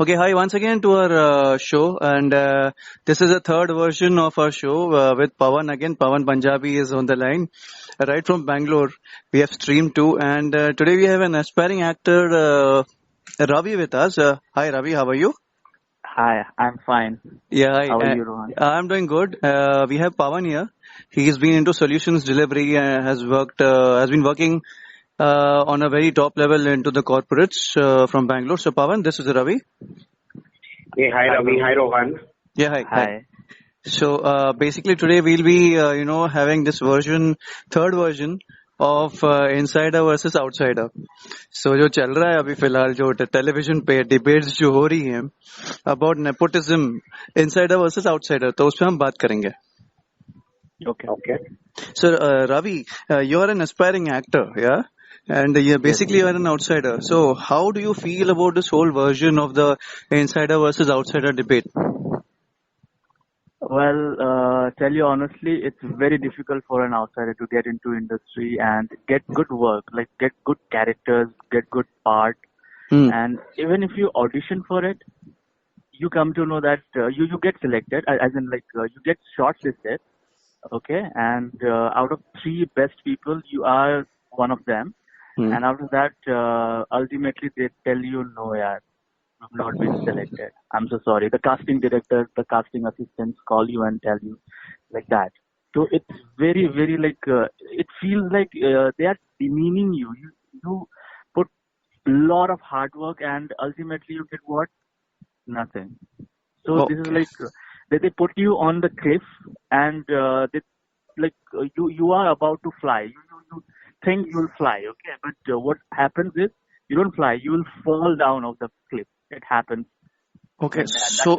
Okay, hi once again to our show, and this is a third version of our show with Pawan again. Pawan Punjabi is on the line, right from Bangalore. We have streamed too, and today we have an aspiring actor, Ravi, with us. Hi, Ravi, how are you? Hi, I'm fine. Yeah, hi. How are you, Rohan? I'm doing good. We have Pawan here. He's been into solutions delivery, has been working on a very top level into the corporates from Bangalore. So, Pawan, this is Ravi. Hey, hi Hi, Ravi, hi Rohan. Rohan. Yeah, hi, hi. Hi. So basically today we'll be having this third version of insider versus outsider. So जो चल रहा है अभी फिलहाल जो television पे debates जो हो रही हैं about nepotism, insider versus outsider, तो उस पे हम बात करेंगे. Okay. Okay. So Ravi, you are an aspiring actor, yeah? And basically you are an outsider. So how do you feel about this whole version of the insider versus outsider debate? Well, tell you honestly, it's very difficult for an outsider to get into industry and get good work, like get good characters, get good part, Hmm. and even if you audition for it, you come to know that you get selected, as in you get shortlisted, okay, and out of three best people, you are one of them, Hmm. and after that, ultimately they tell you no, yeah. You've not been selected. I'm so sorry. The casting director, the casting assistants call you and tell you like that. So it's very, very it feels like they are demeaning you. You put a lot of hard work and ultimately you get what? Nothing. So this is Okay. they put you on the cliff and you are about to fly. You think you'll fly, okay? But what happens is you don't fly. You will fall down off the cliff. It happens Okay. like that. So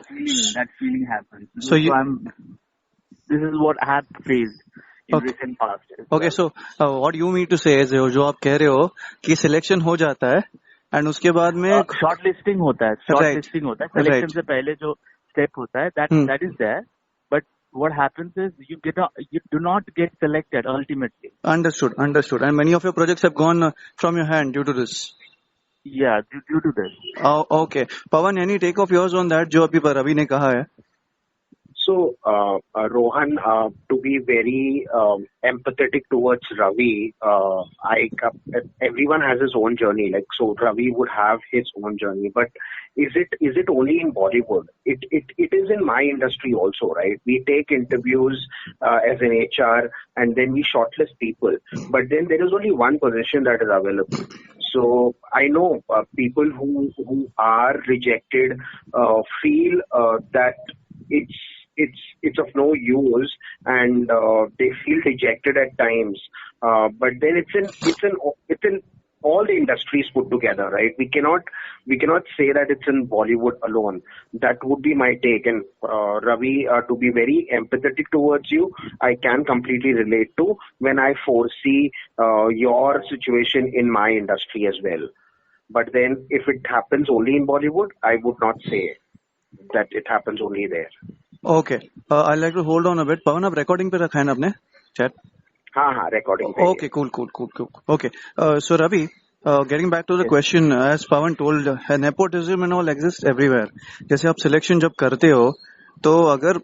That feeling happens. so you This is what I have faced in okay. recent past as Okay, well. so what you mean to say is जो आप कह रहे हो कि selection हो जाता है and उसके बाद में Shortlisting होता है. राइट Shortlisting होता है. Selection राइट से पहले जो step होता है, that is there. But what happens is you do not get selected ultimately. understood and many of your projects have gone from your hand due to this. Yeah, due to this. Okay, Pawan, any take of yours on that जो अभी रवि ने कहा है? So, Rohan, to be very empathetic towards Ravi, everyone has his own journey. Like, so Ravi would have his own journey, but is it only in Bollywood? It is in my industry also, right? We take interviews as an HR, and then we shortlist people, but then there is only one position that is available. So I know people who are rejected feel that it's of no use, and they feel rejected at times. But then it's in all the industries put together, right? We cannot say that it's in Bollywood alone. That would be my take. And Ravi, to be very empathetic towards you, I can completely relate to when I foresee your situation in my industry as well. But then, if it happens only in Bollywood, I would not say that it happens only there. Okay, I'd like to hold on a bit. Pawan, आप recording पे रखा है ना आपने chat? हाँ, recording पे. Okay, cool. Okay, so Ravi, getting back to the Yes. question, as Pawan told, nepotism and all exists everywhere. जैसे आप selection जब करते हो, तो अगर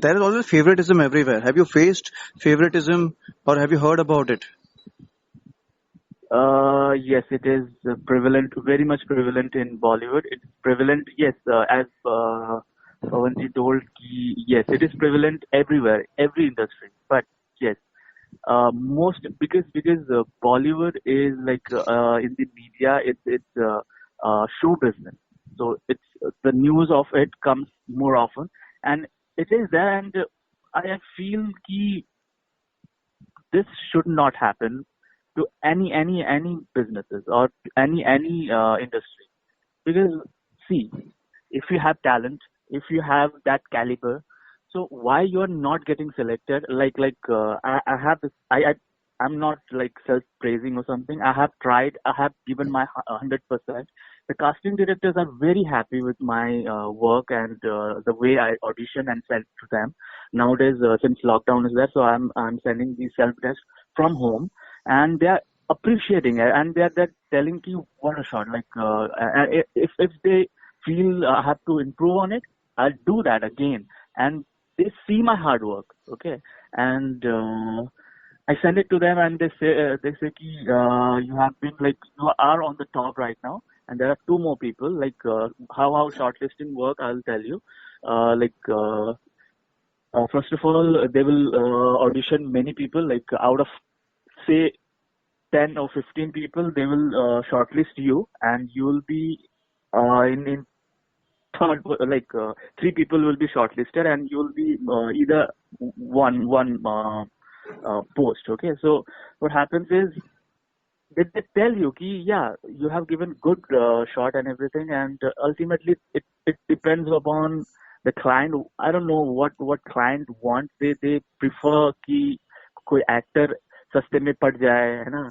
there is always favoritism everywhere. Have you faced favoritism or have you heard about it? Yes, it is prevalent, very much prevalent in Bollywood. It's prevalent, yes, as Pawanji told, yes, it is prevalent everywhere, every industry. But yes, most because Bollywood is in the media, it's show business, so it's the news of it comes more often, and it is there, and I feel this should not happen to any businesses or any industry, because see, if you have talent, if you have that caliber, so why you're not getting selected? I have this. I'm not like self praising or something. I have tried. I have given my 100%. The casting directors are very happy with my work and the way I audition and send to them. Nowadays, since lockdown is there, so I'm sending these self tests from home, and they are appreciating it, and they're telling you what a shot. If they feel I have to improve on it, I'll do that again. And they see my hard work, okay? And I send it to them, and they say ki, you have been like, you are on the top right now, and there are two more people. Like how shortlisting work, I'll tell you. First of all, they will audition many people. Like out of say 10 or 15 people, they will shortlist you, and you will be in third, three people will be shortlisted, and you will be either one post. Okay, so what happens is they tell you ki, yeah, you have given good shot and everything, and ultimately it depends upon the client. I don't know what client wants. They prefer कि कोई actor सस्ते में पड़ जाए, है ना?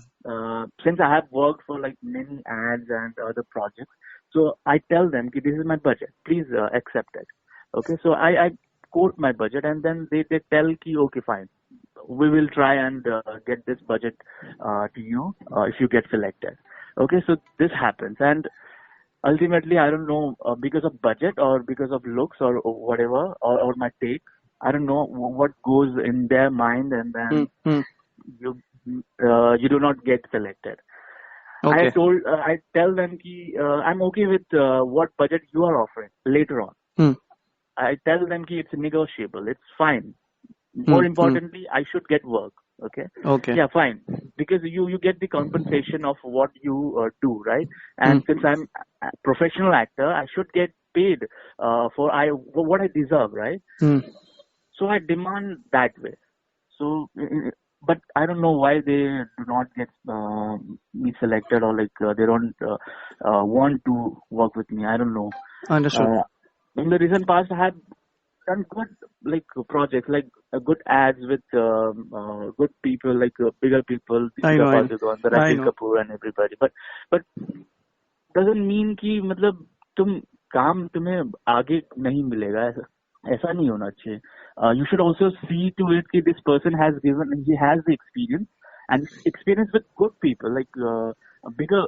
Since I have worked for like many ads and other projects, so I tell them कि this is my budget, please accept it. Okay, so I quote my budget, and then they tell कि okay, fine, we will try and get this budget to you if you get selected. Okay, so this happens, and ultimately, I don't know, because of budget or because of looks or whatever, or my take, I don't know what goes in their mind, and then you do not get selected. Okay. I tell them ki, I'm okay with what budget you are offering later on. I tell them ki it's negotiable, it's fine. More importantly, I should get work. Okay. Yeah, fine. Because you get the compensation of what you do, right? And since I'm a professional actor, I should get paid for what I deserve, right? So I demand that way. So, but I don't know why they do not get me selected, or like they don't want to work with me. I don't know. Understood. In the recent past, I have done good like projects, like good ads with good people, like bigger people, Ranbir Kapoor and everybody. But doesn't mean कि मतलब तुम काम तुम्हें आगे नहीं मिलेगा, ऐसा नहीं होना चाहिए. You should also see to it कि this person has the experience, and experience with good people, like bigger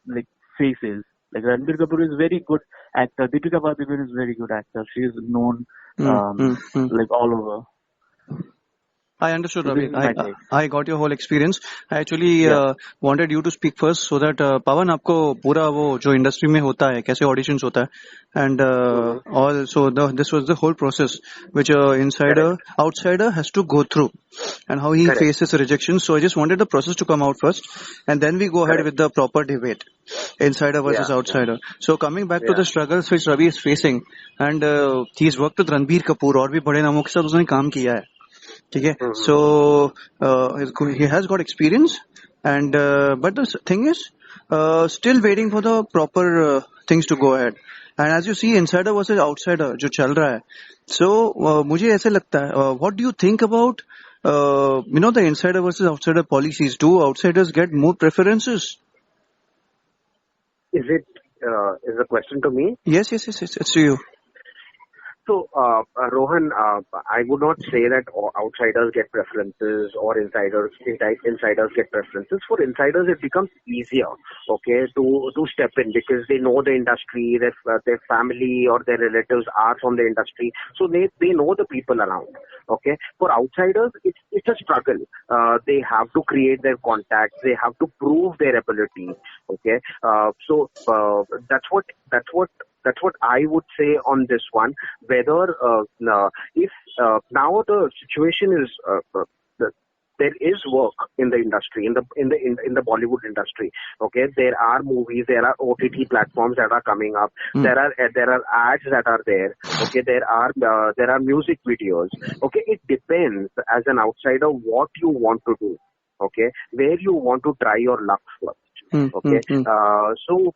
like faces. Like Ranbir Kapoor is very good actor. Deepika Padukone is very good actor. She is known like all over. I understood, Ravi. I got your whole experience. I actually wanted you to speak first, so that Pawan, आपको पूरा वो जो industry में होता है, कैसे auditions होता है, and also this was the whole process which outsider has to go through, and how he faces rejection. So I just wanted the process to come out first, and then we go ahead with the proper debate, insider versus outsider. So coming back to the struggles which Ravi is facing, and he's worked with Ranbir Kapoor और भी बड़े नामों के साथ उसने काम किया है. Okay, so he has got experience, and but the thing is still waiting for the proper things to go ahead. And as you see, insider versus outsider जो चल रहा है, so मुझे ऐसे लगता है, what do you think about the insider versus outsider policies? Do outsiders get more preferences? Is the question to me? Yes, it's to you. So, Rohan, I would not say that outsiders get preferences or insiders get preferences. For insiders, it becomes easier, okay, to step in, because they know the industry, their family or their relatives are from the industry, so they know the people around. Okay, for outsiders, it's a struggle. They have to create their contacts, they have to prove their ability. Okay, so that's what I would say on this one. Whether if now the situation is there is work in the industry, in the Bollywood industry. Okay, there are movies, there are OTT platforms that are coming up. There are ads that are there. Okay, there are music videos. Okay, it depends as an outsider what you want to do. Okay, where you want to try your luck first. Okay, so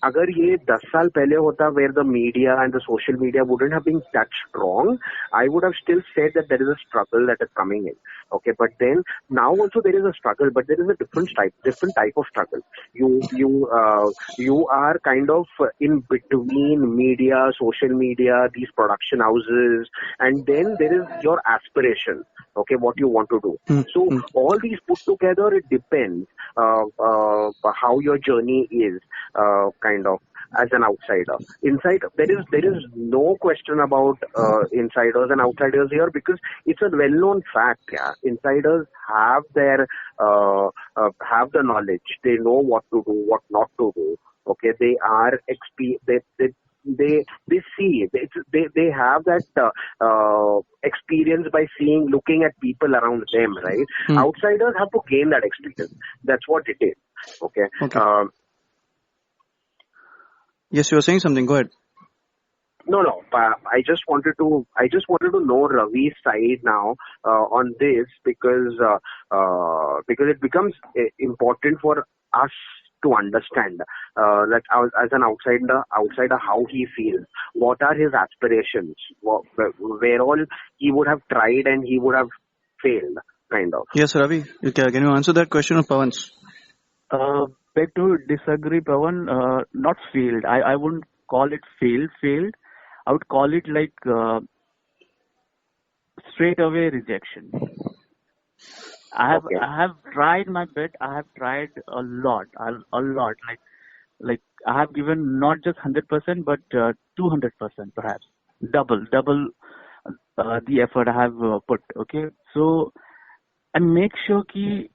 अगर ये 10 साल पहले होता, where the media and the social media wouldn't have been that strong, I would have still said that there is a struggle that is coming in. Okay, but then now also there is a struggle, but there is a different type of struggle. You are kind of in between media, social media, these production houses, and then there is your aspiration. Okay, what you want to do. So all these put together, it depends how your journey is, kind of. as an outsider. There is no question about insiders and outsiders here, because it's a well-known fact. Yeah, insiders have have the knowledge. They know what to do, what not to do. Okay, they are they see, they have that experience by looking at people around them, right? Outsiders have to gain that experience. That's what it is. Okay. Okay. Yes, you were saying something. Go ahead. No. I just wanted to know Ravi's side now on this, because it becomes important for us to understand that as an outsider how he feels, what are his aspirations, where all he would have tried and he would have failed, kind of. Yes, Ravi, can you answer that question of Pawan's? Beg to disagree, Pawan. Not failed. I wouldn't call it failed. I would call it like straight away rejection. I have tried my best. I have tried a lot. Like I have given not just 100%, but 200%, perhaps double the effort I have put. Okay, so and make sure कि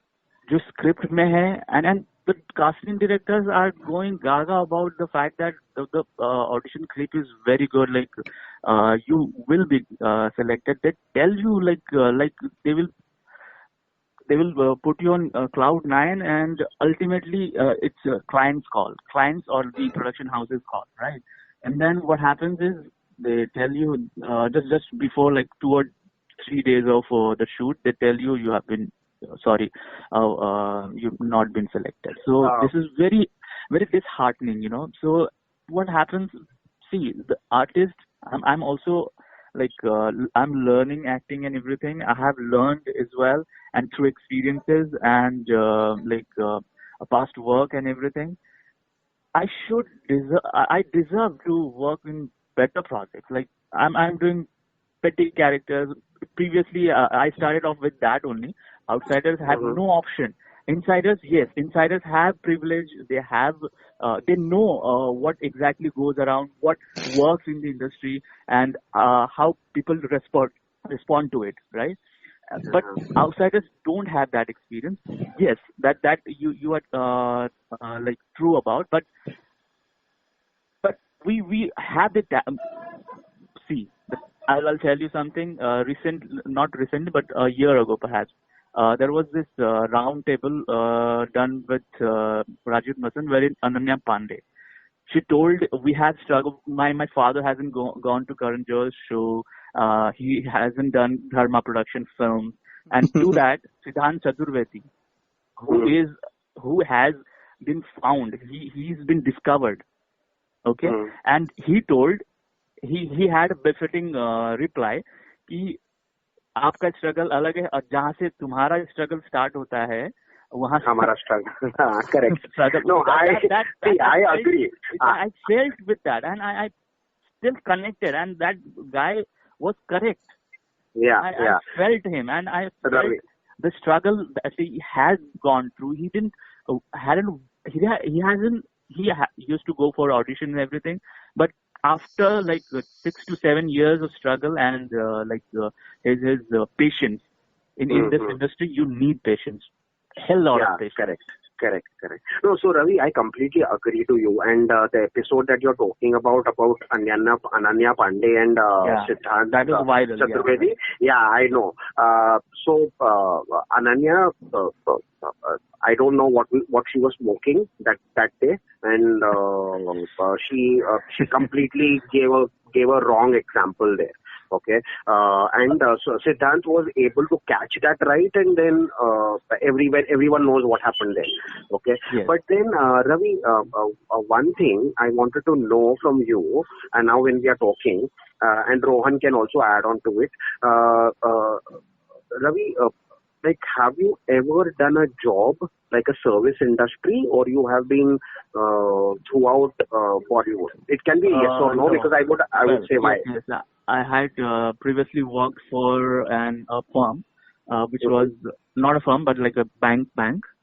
जो script में है, and the casting directors are going gaga about the fact that the audition clip is very good. Like you will be selected. They tell you like they will put you on cloud 9, and ultimately it's client's or the production house's call, right? And then what happens is they tell you just before like 2 or 3 days of the shoot, they tell you have been you've not been selected. So this is very, very disheartening, you know. So what happens? See, the artist, I'm also like I'm learning acting and everything. I have learned as well, and through experiences and past work and everything, I deserve to work in better projects. Like I'm doing petty characters. Previously, I started off with that only. Outsiders have no option. Insiders, yes. Insiders have privilege. They have, they know what exactly goes around, what works in the industry, and how people respond to it, right? But outsiders don't have that experience. Yes, that you are like true about, but we have it. See, I'll tell you something. Not recent, but a year ago perhaps. There was this round table done with Rajiv Masan, wherein Ananya Pandey. She told, we have struggled. My father hasn't gone to Karan Johar's show. He hasn't done Dharma production films. And to that, Siddhant Chaturvedi, who has been found, he's been discovered. Okay, and he told, he had a befitting reply कि आपका struggle अलग है और जहाँ से तुम्हारा struggle start होता है वहाँ हमारा struggle correct no I agree. I felt with that, and I still connected, and that guy was correct. I felt him, and I felt the struggle that he has gone through. He used to go for audition and everything, but after like 6 to 7 years of struggle and his patience in this industry, you need patience. Hell lot of patience. Correct. No, so Ravi, I completely agree to you. And the episode that you're talking about Ananya Pandey and Siddhant that was viral, Chaturvedi. Yeah, I know. So Ananya, I don't know what she was smoking that day, and she completely gave a wrong example there. Okay, so Siddhant was able to catch that right, and then everyone knows what happened there. Okay, yes. But then Ravi, one thing I wanted to know from you, and now when we are talking, and Rohan can also add on to it, Ravi, like, have you ever done a job like a service industry, or you have been throughout Bollywood? It can be yes or no, because I would say why. Yes, I had previously worked for a firm, which was not a firm, but like a bank.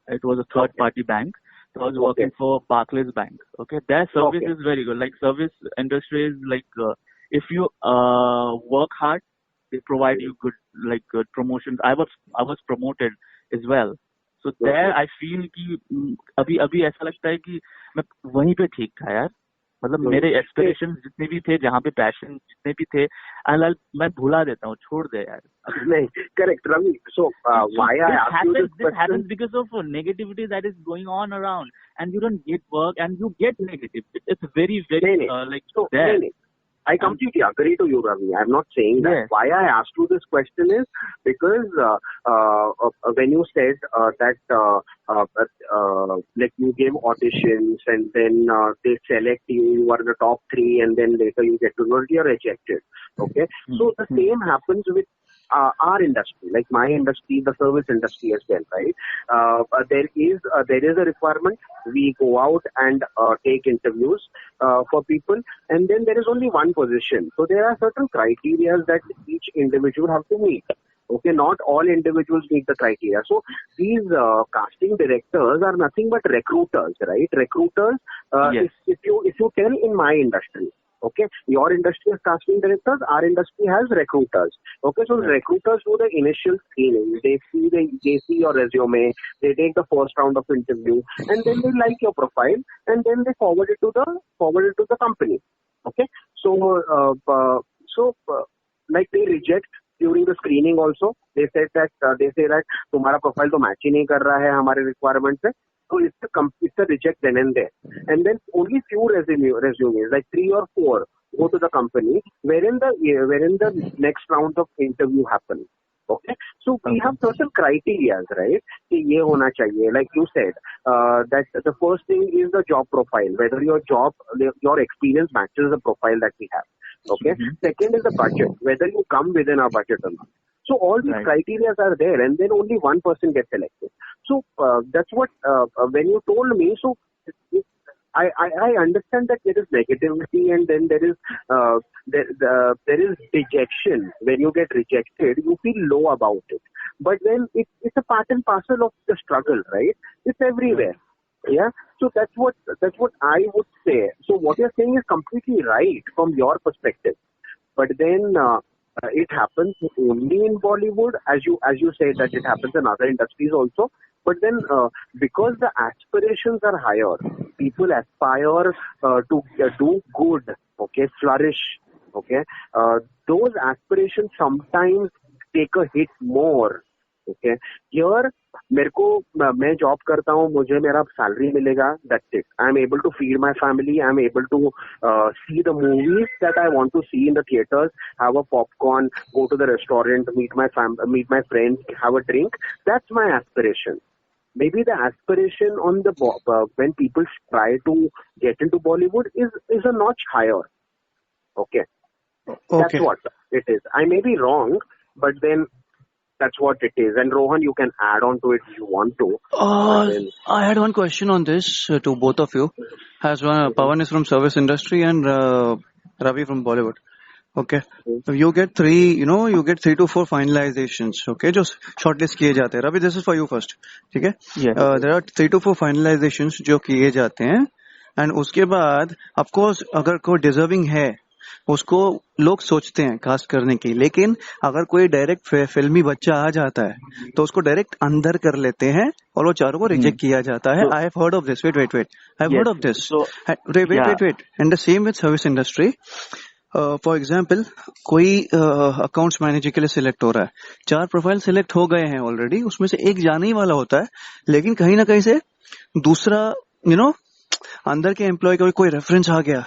It was a third-party bank, So I was Okay. working for Barclays Bank. Okay, their service Okay. is very good. Like service industry is like if you work hard, they provide you good promotions. I was promoted as well. So there Okay. I feel कि अभी अभी ऐसा लगता है कि मैं वहीं पे ठीक था यार. मतलब मेरे Hey, एस्पिरेशंस जितने भी थे, जहाँ पे पैशन जितने भी थे, मैं भुला देता हूँ, छोड़ दे यार. nahin, correct, Ravi. So So why I asked you this this question? happens because of negativity that is going on around, and you don't get work, and you get negative. It's very Nahin. like So there. nahin. I completely agree to you, Ravi. I'm not saying that. Yes. Why I asked you this question is because when you said that like you give auditions and then they select you, you are in the top 3, and then later you get to know you're rejected. Okay, so the same happens with our industry, like my industry, the service industry as well, right? There is a requirement. We go out and take interviews for people, and then there is only one position. So there are certain criteria that each individual have to meet. Okay, not all individuals meet the criteria. So these casting directors are nothing but recruiters, right? Recruiters. Yes. If you tell in my industry, okay, your industry has casting directors, our industry has recruiters. Okay, so the recruiters do the initial screening. They see your resume. They take the first round of interview, and then they like your profile, and then they forward it to the company. Okay, so like they reject during the screening also. They say that तुम्हारा profile तो match ही नहीं कर रहा है हमारे requirement से. So it's a reject then and there. And then only few resumes, like 3 or 4, go to the company wherein the next round of interview happen. Okay, so we have certain criteria, right? कि ये होना चाहिए. Like you said, that the first thing is the job profile, whether your experience matches the profile that we have. Okay. Second is the budget, whether you come within our budget or not. So all these criteria are there, and then only one person gets selected. So that's what when you told me. So I understand that there is negativity, and then there is dejection. When you get rejected, you feel low about it. But then it's a part and parcel of the struggle, right? It's everywhere. Yeah. So that's what I would say. So what you're saying is completely right from your perspective. But then it happens only in Bollywood, as you said that it happens in other industries also. But then because the aspirations are higher, people aspire to do good, okay, flourish, okay. Those aspirations sometimes take a hit more. Okay. Here, मैं job करता हूँ, मुझे मेरा salary मिलेगा, that's it. I'm able to feed my family. I'm able to see the movies that I want to see in the theaters, have a popcorn, go to the restaurant, meet my friends, have a drink. That's my aspiration. Maybe the aspiration on the when people try to get into Bollywood is a notch higher. Okay. That's what it is. I may be wrong, but then that's what it is. And Rohan, you can add on to it if you want to. I had one question on this to both of you. Pawan is from service industry and Ravi from Bollywood. Okay. You get 3 to 4 finalizations. Okay. Just shortlist किए जाते हैं. Ravi, this is for you first. ठीक है? Yes. There are 3 to 4 finalizations जो किए जाते हैं. And उसके बाद, of course, अगर कोई deserving है, उसको लोग सोचते हैं कास्ट करने की. लेकिन अगर कोई डायरेक्ट फिल्मी बच्चा आ जाता है तो उसको डायरेक्ट अंदर कर लेते हैं और वो चारों को रिजेक्ट किया जाता है. I have heard of this. Wait I have heard of this. Wait and the same with service industry. For example, कोई अकाउंट्स मैनेजर के लिए सिलेक्ट हो रहा है. 4 प्रोफाइल सिलेक्ट हो गए हैं ऑलरेडी. उसमें से एक जाने ही वाला होता है, लेकिन कहीं ना कहीं से दूसरा अंदर के एम्प्लॉय का कोई रेफरेंस आ गया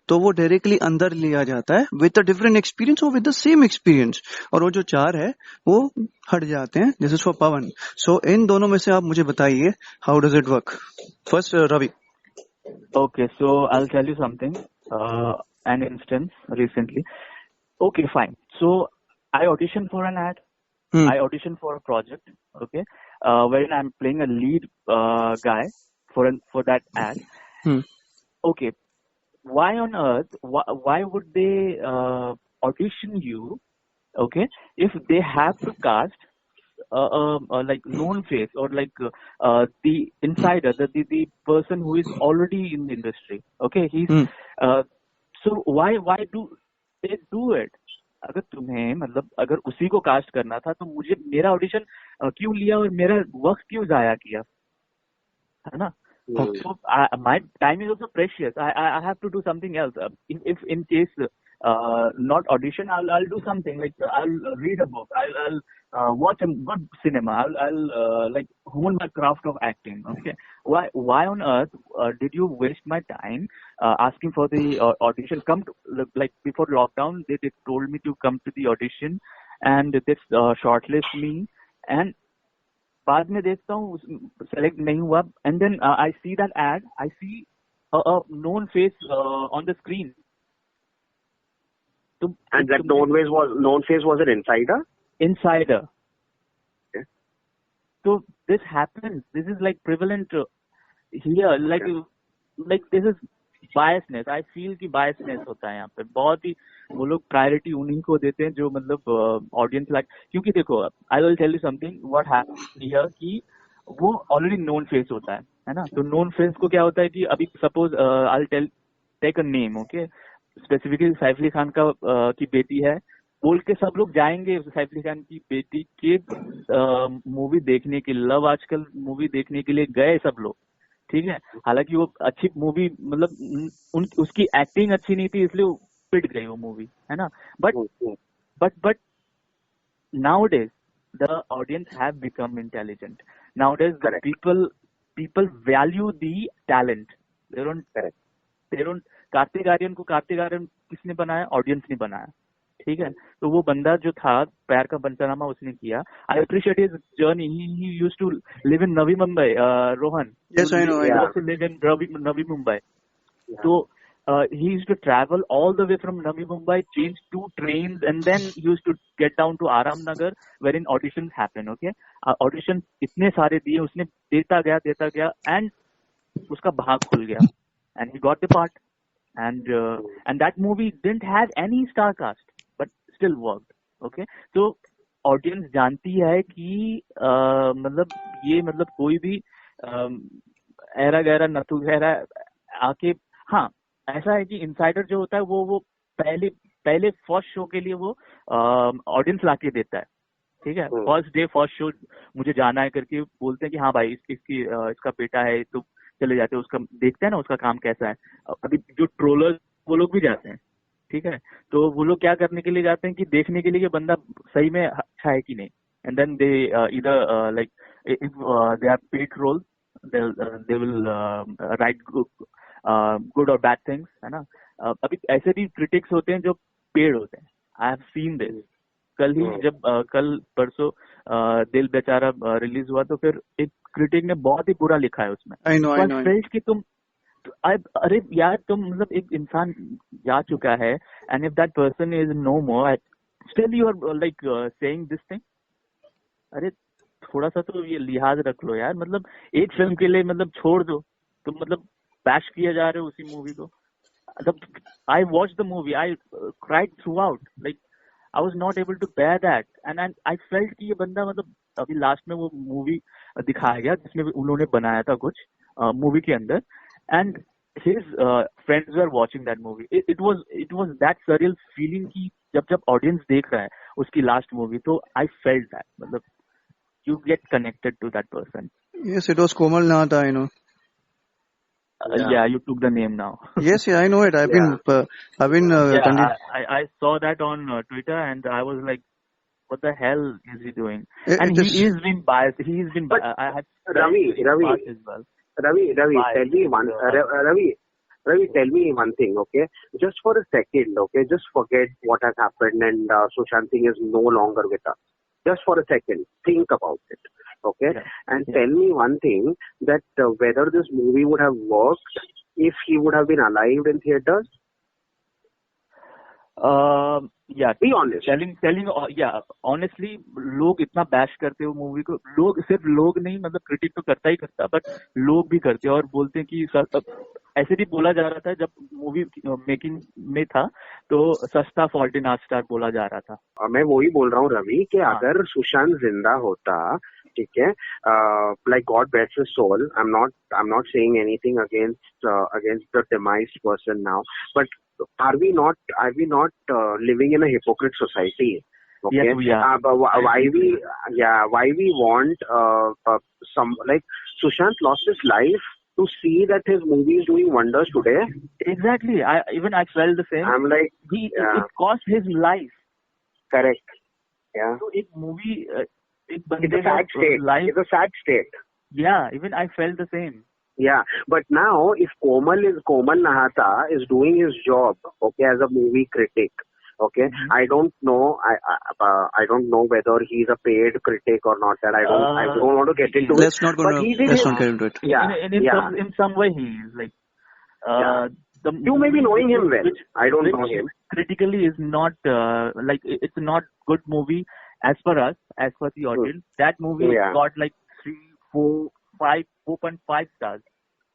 तो वो डायरेक्टली अंदर लिया जाता है विद अ डिफरेंट एक्सपीरियंस और विद द सेम एक्सपीरियंस. और वो जो 4 है वो हट जाते हैं. This is for Pavan. So इन दोनों में से आप मुझे बताइए, how does it work? First Ravi. Okay, so I'll tell you something. An instance recently. Okay, fine. So I auditioned for an ad. I auditioned for a project. Okay, wherein I'm playing a lead guy for that ad. Okay. Why on earth? Why would they audition you? Okay, if they have to cast like known face, or like the insider, the person who is already in the industry. Okay, he's Hmm. so why do they do it? अगर तुम्हें मतलब अगर उसी को cast करना था तो मुझे मेरा ऑडिशन क्यों लिया और मेरा वक्त क्यों जाया किया, है ना? Hmm. So my time is also precious. I have to do something else. If in case not audition, I'll do something like I'll read a book. I'll watch a good cinema. I'll like hone my craft of acting. Okay. Why on earth did you waste my time asking for the audition? Come to, like before lockdown, they told me to come to the audition, and they shortlist me, and बाद में देखता हूँ select नहीं हुआ, and then I see that ad, I see a known face on the screen. And that known face was an insider? Insider. Okay. So this happens. This is like prevalent here. Like this is biasness. I feel कि biasness होता है यहाँ पे. बहुत ही वो लोग priority उन्हीं को देते हैं जो मतलब ऑडियंस लाइक. क्योंकि देखो, I will tell you something what happens here कि वो ऑलरेडी नोन फेस होता है ना? तो नोन फेस को क्या होता है कि अभी suppose I tell take a name, okay, specifically Saif Ali Khan का की बेटी है बोल के सब लोग जाएंगे सैफ अली खान की बेटी के मूवी देखने के लिए. लव आजकल मूवी देखने के लिए गए सब लोग, ठीक है. हालांकि वो अच्छी मूवी मतलब उसकी एक्टिंग अच्छी नहीं थी इसलिए पिट गई वो मूवी, है ना? But nowadays the audience have become intelligent. Nowadays the people value the talent. They don't Kartik Aryan को कार्तिक आर्यन किसने बनाया? ऑडियंस ने बनाया, ठीक है. तो वो बंदा जो था प्यार का पंचनामा उसने किया. I appreciate his journey. He used to live in Navi Mumbai. Rohan, Yes, I know. live in Navi Mumbai. So he used to travel all the way from Navi Mumbai, change 2 trains, and then he used to get down to Aram Nagar, wherein auditions happen. Okay, auditions इतने सारे दिए उसने, देता गया, and उसका भाग खुल गया, and he got the part. And that movie didn't have any star cast, but still worked. Okay, so audience जानती है कि मतलब ये मतलब कोई भी ऐरा गैरा नथु गैरा आके, हाँ ऐसा है कि इंसाइडर जो होता है वो पहले फर्स्ट शो के लिए वो ऑडियंस लाके देता है, ठीक है. फर्स्ट डे फर्स्ट शो मुझे जाना है करके बोलते हैं कि हाँ भाई इसका बेटा है, तो चले जाते हैं, उसका देखते हैं ना उसका काम कैसा है. अभी जो ट्रोलर्स वो लोग भी जाते हैं, ठीक है. तो वो लोग क्या करने के लिए जाते हैं कि देखने के लिए कि बंदा सही में अच्छा है कि नहीं. एंड देन दे इधर like if they are paid role they will write good or bad things, है ना. अभी ऐसे भी क्रिटिक्स होते हैं जो पेड होते हैं. I have seen this. कल ही जब कल परसों दिल बेचारा रिलीज हुआ तो फिर एक क्रिटिक ने बहुत ही बुरा लिखा है उसमें. I know. फेल्ट कि तुम अरे यार तुम मतलब एक इंसान जा चुका है, and if that person is no more, still you are like saying this thing. अरे थोड़ा सा तो ये लिहाज रख लो यार. मतलब एक फिल्म के लिए मतलब छोड़ दो. तुम मतलब बैश किया जा रहे हो उसी मूवी को. I watch the movie, I cried through out, like I was not able to bear that, and I felt कि ये बंदा मतलब अभी लास्ट में वो मूवी दिखाया गया जिसमें उन्होंने बनाया था कुछ मूवी के अंदर, and his friends were watching that movie. It was that surreal feeling कि जब ऑडियंस देख रहा है उसकी लास्ट मूवी, तो I felt that मतलब you get connected to that person. Yes, it was Komal Nahata, I know. Yeah, you took the name now. Yes, I know it. I've been. I saw that on Twitter, and I was like, what the hell is he doing? And he is being biased. He's been. I had Ravi as well. Ravi, tell me one. Ravi, tell me one thing, okay? Just for a second, okay? Just forget what has happened, and Sushant Singh is no longer with us. Just for a second, think about it, okay? And tell me one thing, that whether this movie would have worked if he would have been alive in theaters. या Be honest. Telling या honestly लोग इतना bash करते हैं वो movie को. लोग सिर्फ लोग नहीं, मतलब क्रिटिक तो करता ही करता, बट लोग भी करते हैं और बोलते हैं कि ऐसे भी बोला जा रहा था जब मूवी मेकिंग में था तो सस्ता फॉल्ट इन आवर स्टार बोला जा रहा था. मैं वही बोल रहा हूँ रवि कि हाँ. अगर सुशांत जिंदा होता, ठीक है, like God bless his soul. I'm not saying anything against the demised person now, but are we not living in a hypocrite society? Okay. Yes, we are. Why we want some, like, Sushant lost his life to see that his movie is doing wonders today. Exactly. I felt the same. I'm like, it cost his life. Correct. Yeah. So एक movie एक It's a sad state. life. It's a sad state. Yeah, even I felt the same. Yeah, but now if Komal Nahata is doing his job, okay, as a movie critic, okay, Mm-hmm. I don't know, I don't know whether he's a paid critic or not. That I don't want to get into it. Let's not get into it. Yeah, In some way he is like. You may be knowing him well. I don't know him. Critically is not like it's not good movie as per us, as per the audience. That movie got like 3, 4, 5, 4.5 stars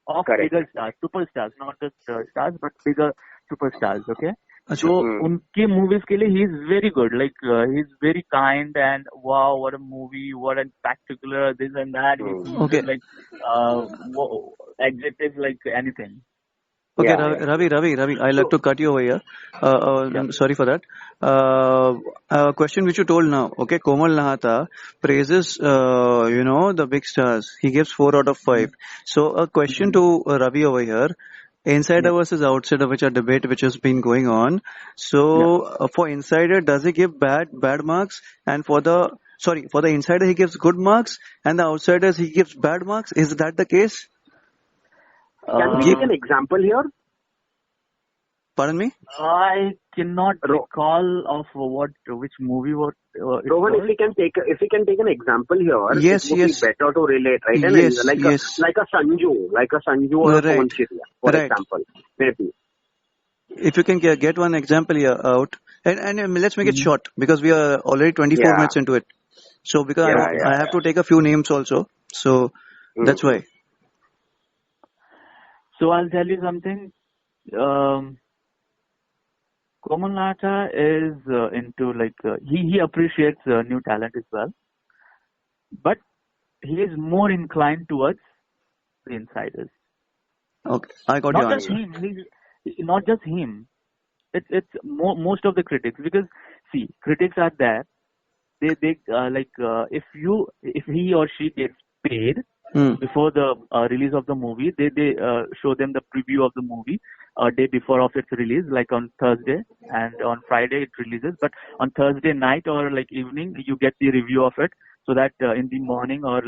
of Correct. bigger stars, superstars, not just stars, but bigger superstars. Okay. अच्छा. So उनके movies के लिए he is very good. Like he is very kind and wow, what a movie, what a spectacular, this and that. Okay. Like adjectives like anything. Okay, Yeah. Ravi, I like to cut you over here. I'm sorry for that. A question which you told now. Okay, Komal Nahata praises, the big stars. He gives 4 out of 5. So a question to Ravi over here. Insider versus outsider, which are debate which has been going on. So for insider, does he give bad marks? And for the insider, he gives good marks, and the outsiders he gives bad marks. Is that the case? Can we take an example here? Pardon me? I cannot recall of which movie it Rohan, was. if we can take an example here, Yes, it would yes. be better to relate, right? Yes, like yes. a Sanju or a Right. Pawan Chiriya, for Right. example, maybe. If you can get one example here out, and let's make it short because we are already 24 minutes into it. So because I have to take a few names also, so that's why. So I'll tell you something. Komal Nahata is into he appreciates new talent as well, but he is more inclined towards the insiders. Okay, I got your Not just answer. him. Not just him. It's most of the critics, because see, critics are there. They if he or she gets paid before the release of the movie, they show them the preview of the movie a day before of its release, like on Thursday, and on Friday it releases. But on Thursday night or like evening, you get the review of it, so that in the morning or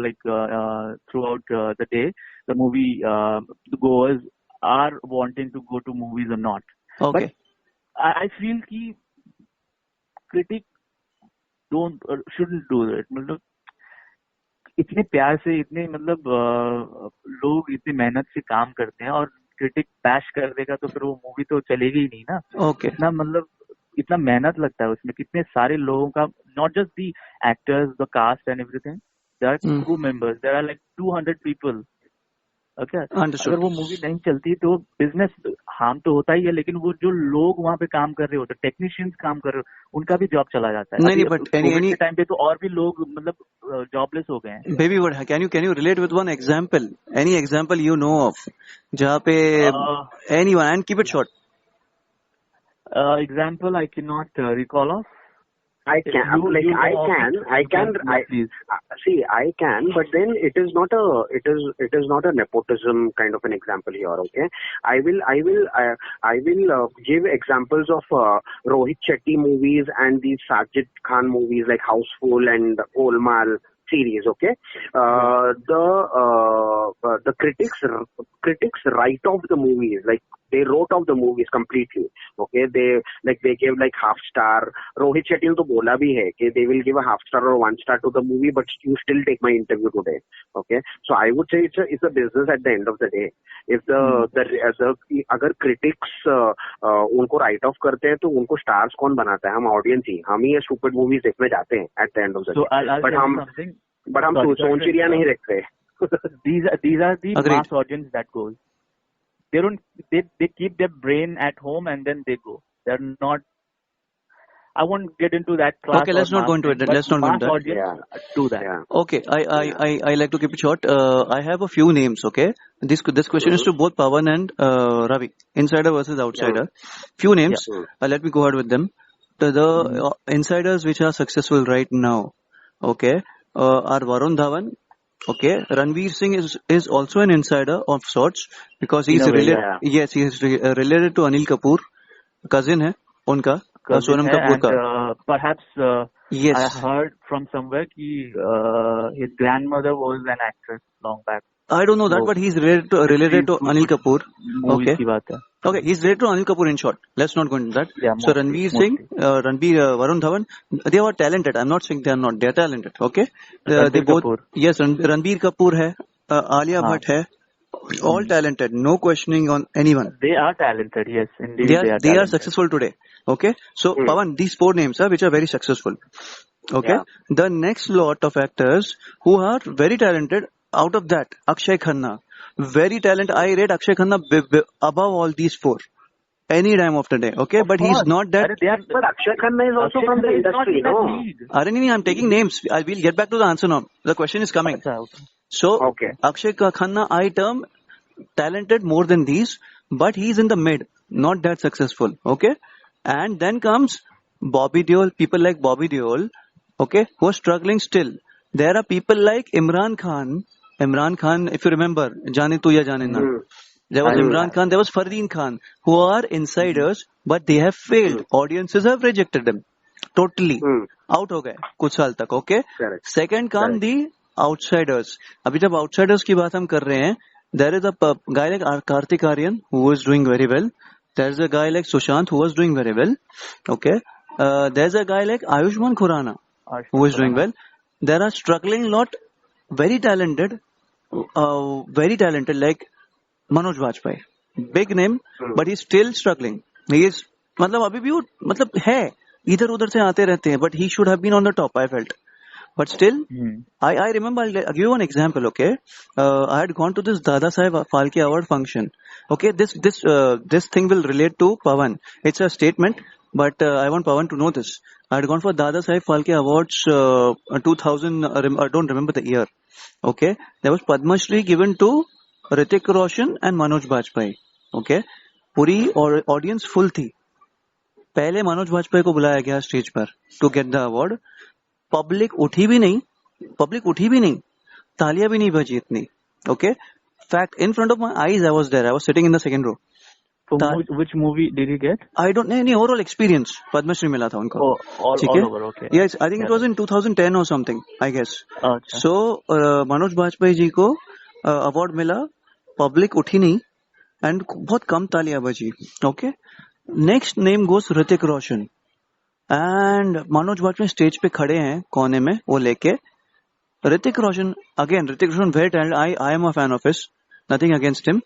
throughout the day, the movie the goers are wanting to go to movies or not. Okay. But I feel कि critic shouldn't do it. मतलब इतने प्यार से, इतने लोग इतनी मेहनत से काम करते हैं, और क्रिटिक बैश कर देगा तो फिर वो मूवी तो चलेगी ही नहीं ना. Okay. इतना मेहनत लगता है उसमें, कितने सारे लोगों का, not just the actors, the cast and everything, there are crew members, there are like 200 people. Okay. Understood. अगर वो मूवी नहीं चलती तो बिजनेस हार्म तो होता ही है, लेकिन वो जो लोग वहाँ पे काम कर रहे होते, टेक्नीशियंस काम कर रहे हो, उनका भी जॉब चला जाता है. नहीं, but any टाइम पे तो और भी लोग जॉबलेस हो गए हैं. Baby, what can you relate with one example? Any example you know of? जहाँ पे anyone, and keep it short. Example I cannot recall of. I can, but then it is not a nepotism kind of an example here. Okay, I will give examples of Rohit Shetty movies and these Sajid Khan movies like Houseful and Golmaal. series, okay? The critics write off the movies, like they wrote off the movies completely, okay? They gave like half star. Rohit Shetty ने तो बोला भी है कि they will give a half star or 1 star to the movie, but you still take my interview today, okay? So I would say it's a business at the end of the day. If अगर critics उनको write off करते हैं तो उनको stars कौन बनाता है? हम audience ही, हम ही ये stupid movies देखने जाते हैं at the end of the day. I'll but हम सोच चिड़िया नहीं देखते. These are the Agreed. mass audience that goes. They keep their brain at home and then they go. They're not. I won't get into that class. Okay, let's or not go into mass it. thing, Let's but not go into mass that. audience do that. Yeah. Okay, I like to keep it short. I have a few names. Okay, this question is to both Pawan and Ravi. Insider versus outsider. Few names. Let me go ahead with them. The insiders which are successful right now, okay, are Varun Dhawan. Okay, Ranveer Singh is also an insider of sorts because he's In a way, related. yeah. Yes, he is related to Anil Kapoor. Cousin है उनका Sonam Kapoor And का. perhaps Yes. I heard from somewhere that his grandmother was an actress long back. I don't know that, but he's related to Anil Kapoor. Movies Okay. की बात है. Okay, he's related to Anil Kapoor in short. Let's not go into that. Yeah, So mostly, Ranveer Singh, Varun Dhawan, they are talented. I'm not saying they are not. They are talented. Okay. They Ranbir both. Kapoor. Yes, Ranbir Kapoor है, Alia हाँ. Bhatt है. All talented. No questioning on anyone. They are talented. Yes, indeed They they are are talented. successful today. Okay. So Pawan, these 4 names are which are very successful. Okay. Yeah. The next lot of actors who are very talented. Out of that, Akshay Khanna, very talented. I rate Akshay Khanna above all these 4 any time of the day. Okay, but he's not that. But Akshay Khanna is also from the industry, no? Arenini, I'm taking names. I will get back to the answer now. The question is coming. So Okay. Akshay Khanna, I term talented more than these, but he's in the mid, not that successful. Okay, and then comes Bobby Deol. People like Bobby Deol, okay, who are struggling still. There are people like Imran Khan. Imran Khan, if you remember, Jaane Tu Ya Jaane Na. There was Imran Khan, there was Fardeen Khan, who are insiders, but they have failed. Audiences have rejected them totally. Out हो गए कुछ साल तक. Okay. Correct. Second come the outsiders. अभी जब outsiders की बात हम कर रहे हैं, there is a guy like Kartik Aaryan who is doing very well. There is a guy like Sushant who was doing very well. Okay. There's a guy like Ayushmann Khurrana who is doing well. There are struggling lot, very talented like Manoj Bajpayee. Big name, but he's still struggling. He is, मतलब अभी भी वो मतलब है इधर उधर से आते रहते हैं, but he should have been on the top, I felt. But still, I remember, I'll give you an example, okay? I had gone to this Dada Saheb Phalke Award function. Okay, this thing will relate to Pawan. It's a statement, but I want Pawan to know this. I had gone for Dada Saheb Phalke Awards 2000, I don't remember the year. Okay, there was Padma Shri given to Hrithik Roshan and Manoj Bajpayee. Okay, पूरी audience full थी. पहले मनोज वाजपेयी को बुलाया गया stage पर to get the award. Public उठी भी नहीं, तालियां भी नहीं बजी इतनी. Okay, fact in front of my eyes I was there. I was sitting in the second row. Which movie did he get? I don't know any overall experience. Padma Shri मिला था उनको. ठीक है. Okay. Yes, I think it was in 2010 और something, I guess. अच्छा. सो मनोज वाजपेयी जी को award मिला, public उठी नहीं एंड बहुत कम तालियां बजी. Okay, next name goes Hrithik Roshan and Manoj Vajpayee stage पे खड़े हैं कोने में वो लेके. Hrithik Roshan very talented. I am a fan of his, nothing against him.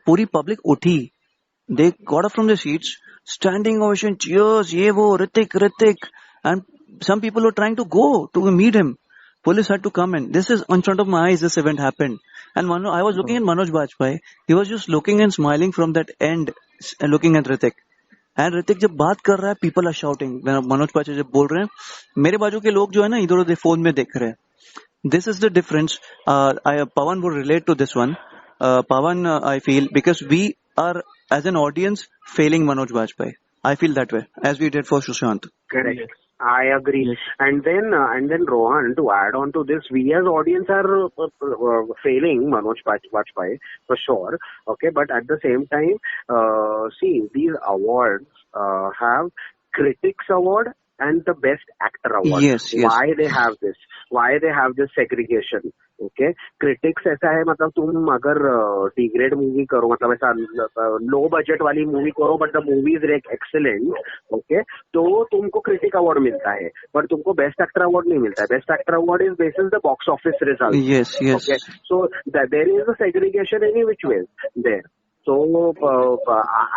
पूरी पब्लिक उठी, they got up from the seats, standing ovation, cheers, ये वो, Hrithik, and some people were trying to go to meet him. Police had to come in. This is in front of my eyes. This event happened, and I was looking at Manoj Bajpayee. He was just looking and smiling from that end, looking at Hrithik. And Hrithik जब बात कर रहा है, people are shouting. Manoj Bajpayee जब बोल रहे हैं, मेरे बाजू के लोग जो है ना इधर उधर फोन में देख रहे हैं. This is the difference. Pawan would relate to this one. Pawan, I feel, because we are as an audience failing Manoj Bajpayee. I feel that way, as we did for Sushant. Correct. Yes. I agree. Yes. And then Rohan, to add on to this, we as audience are failing Manoj Bajpayee for sure. Okay, but at the same time, see, these awards have critics award and the best actor award. Yes. Why they have this? why they have this segregation. Okay, critics ऐसा है, मतलब तुम अगर degrade movie करो, मतलब ऐसा low budget वाली movie करो but the movie is excellent, okay, तो तुमको क्रिटिक अवार्ड मिलता है, पर तुमको बेस्ट एक्टर अवार्ड नहीं मिलता है. Best actor award is basis the box office result. Yes, yes. Okay, so there is a segregation any which way there. So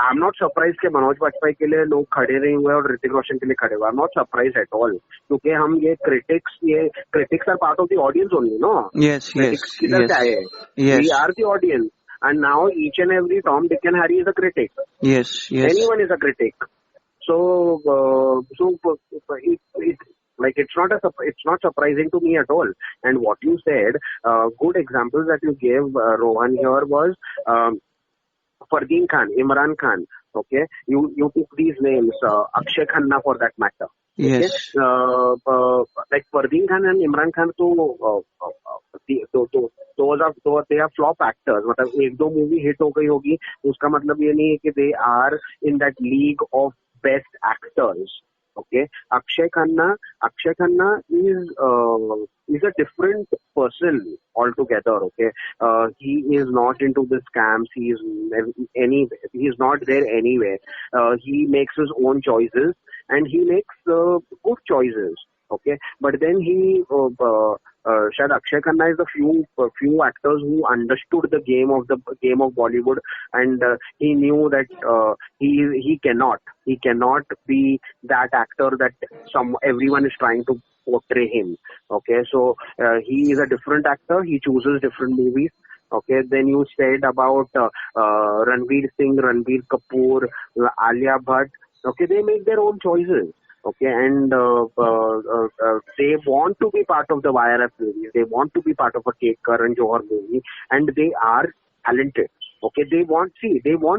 I'm not surprised कि मनोज बाजपेयी के लिए लोग खड़े नहीं हुए और ऋतिक रोशन के लिए खड़े हुए. I'm not surprised at all, क्योंकि हम ये critics are part of the audience only, no? Yes, Critics yes, किधर से आए? yes, We are the audience, and now each and every Tom, Dick and Harry is a critic. yes, yes. Anyone is a critic. So it's not surprising to me at all. And what you said, good examples that you gave, Rohan, here was Fardeen Khan, Imran Khan. Okay, you took these names, Akshay Khanna for that matter. Okay? Yes. Like Fardeen Khan and Imran Khan, तो they are flop actors. मतलब एक दो movie hit हो गई होगी, उसका मतलब ये नहीं है कि they are in that league of best actors. Okay, Akshay Khanna is a different person altogether. Okay, he is not into the scams. He is not there anywhere. He makes his own choices and he makes good choices. Okay, but then शायद Akshay Khanna is the few actors who understood the game of Bollywood, and he knew that he cannot be that actor that everyone is trying to portray him. Okay, so he is a different actor. He chooses different movies. Okay, then you said about Ranveer Singh, Ranbir Kapoor, Alia Bhatt. Okay, they make their own choices. Okay, and they want to be part of the YRF movie. They want to be part of a Karan Johar movie, and they are talented. Okay, they want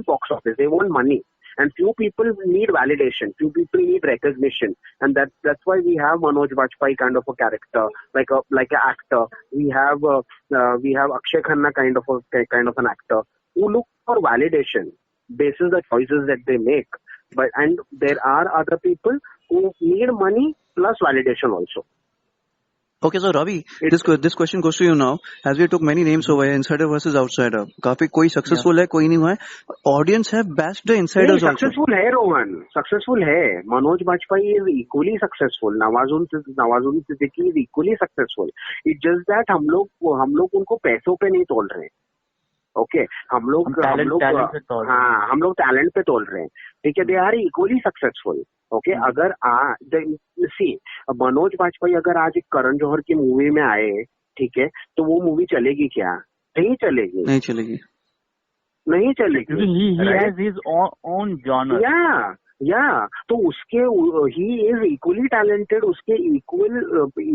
box office. They want money. And few people need validation. Few people need recognition, and that's why we have Manoj Bajpayee kind of a character, like an actor. We have Akshay Khanna kind of an actor who look for validation basis the choices that they make. And there are other people who need money plus validation also. Okay, so Ravi, this question goes to you now. As we took many names over here, insider versus outsider. काफी कोई successful है, कोई नहीं हुआ है. Audience have bashed the insiders also. Successful है Rohan, successful है. Manoj Bajpayee is equally successful. Nawazun Siddiqui is equally successful. It's just that हम लोग उनको पैसों पे नहीं तोल रहे हैं. ओके, हम लोग टैलेंट पे तोल रहे हैं. ठीक है, they are equally successful. Okay, अगर मनोज बाजपेयी अगर आज एक करण जौहर की मूवी में आए, ठीक है, तो वो मूवी चलेगी क्या? नहीं चलेगी. He has his own genre. या तो उसके ही इज इक्वली टैलेंटेड, उसके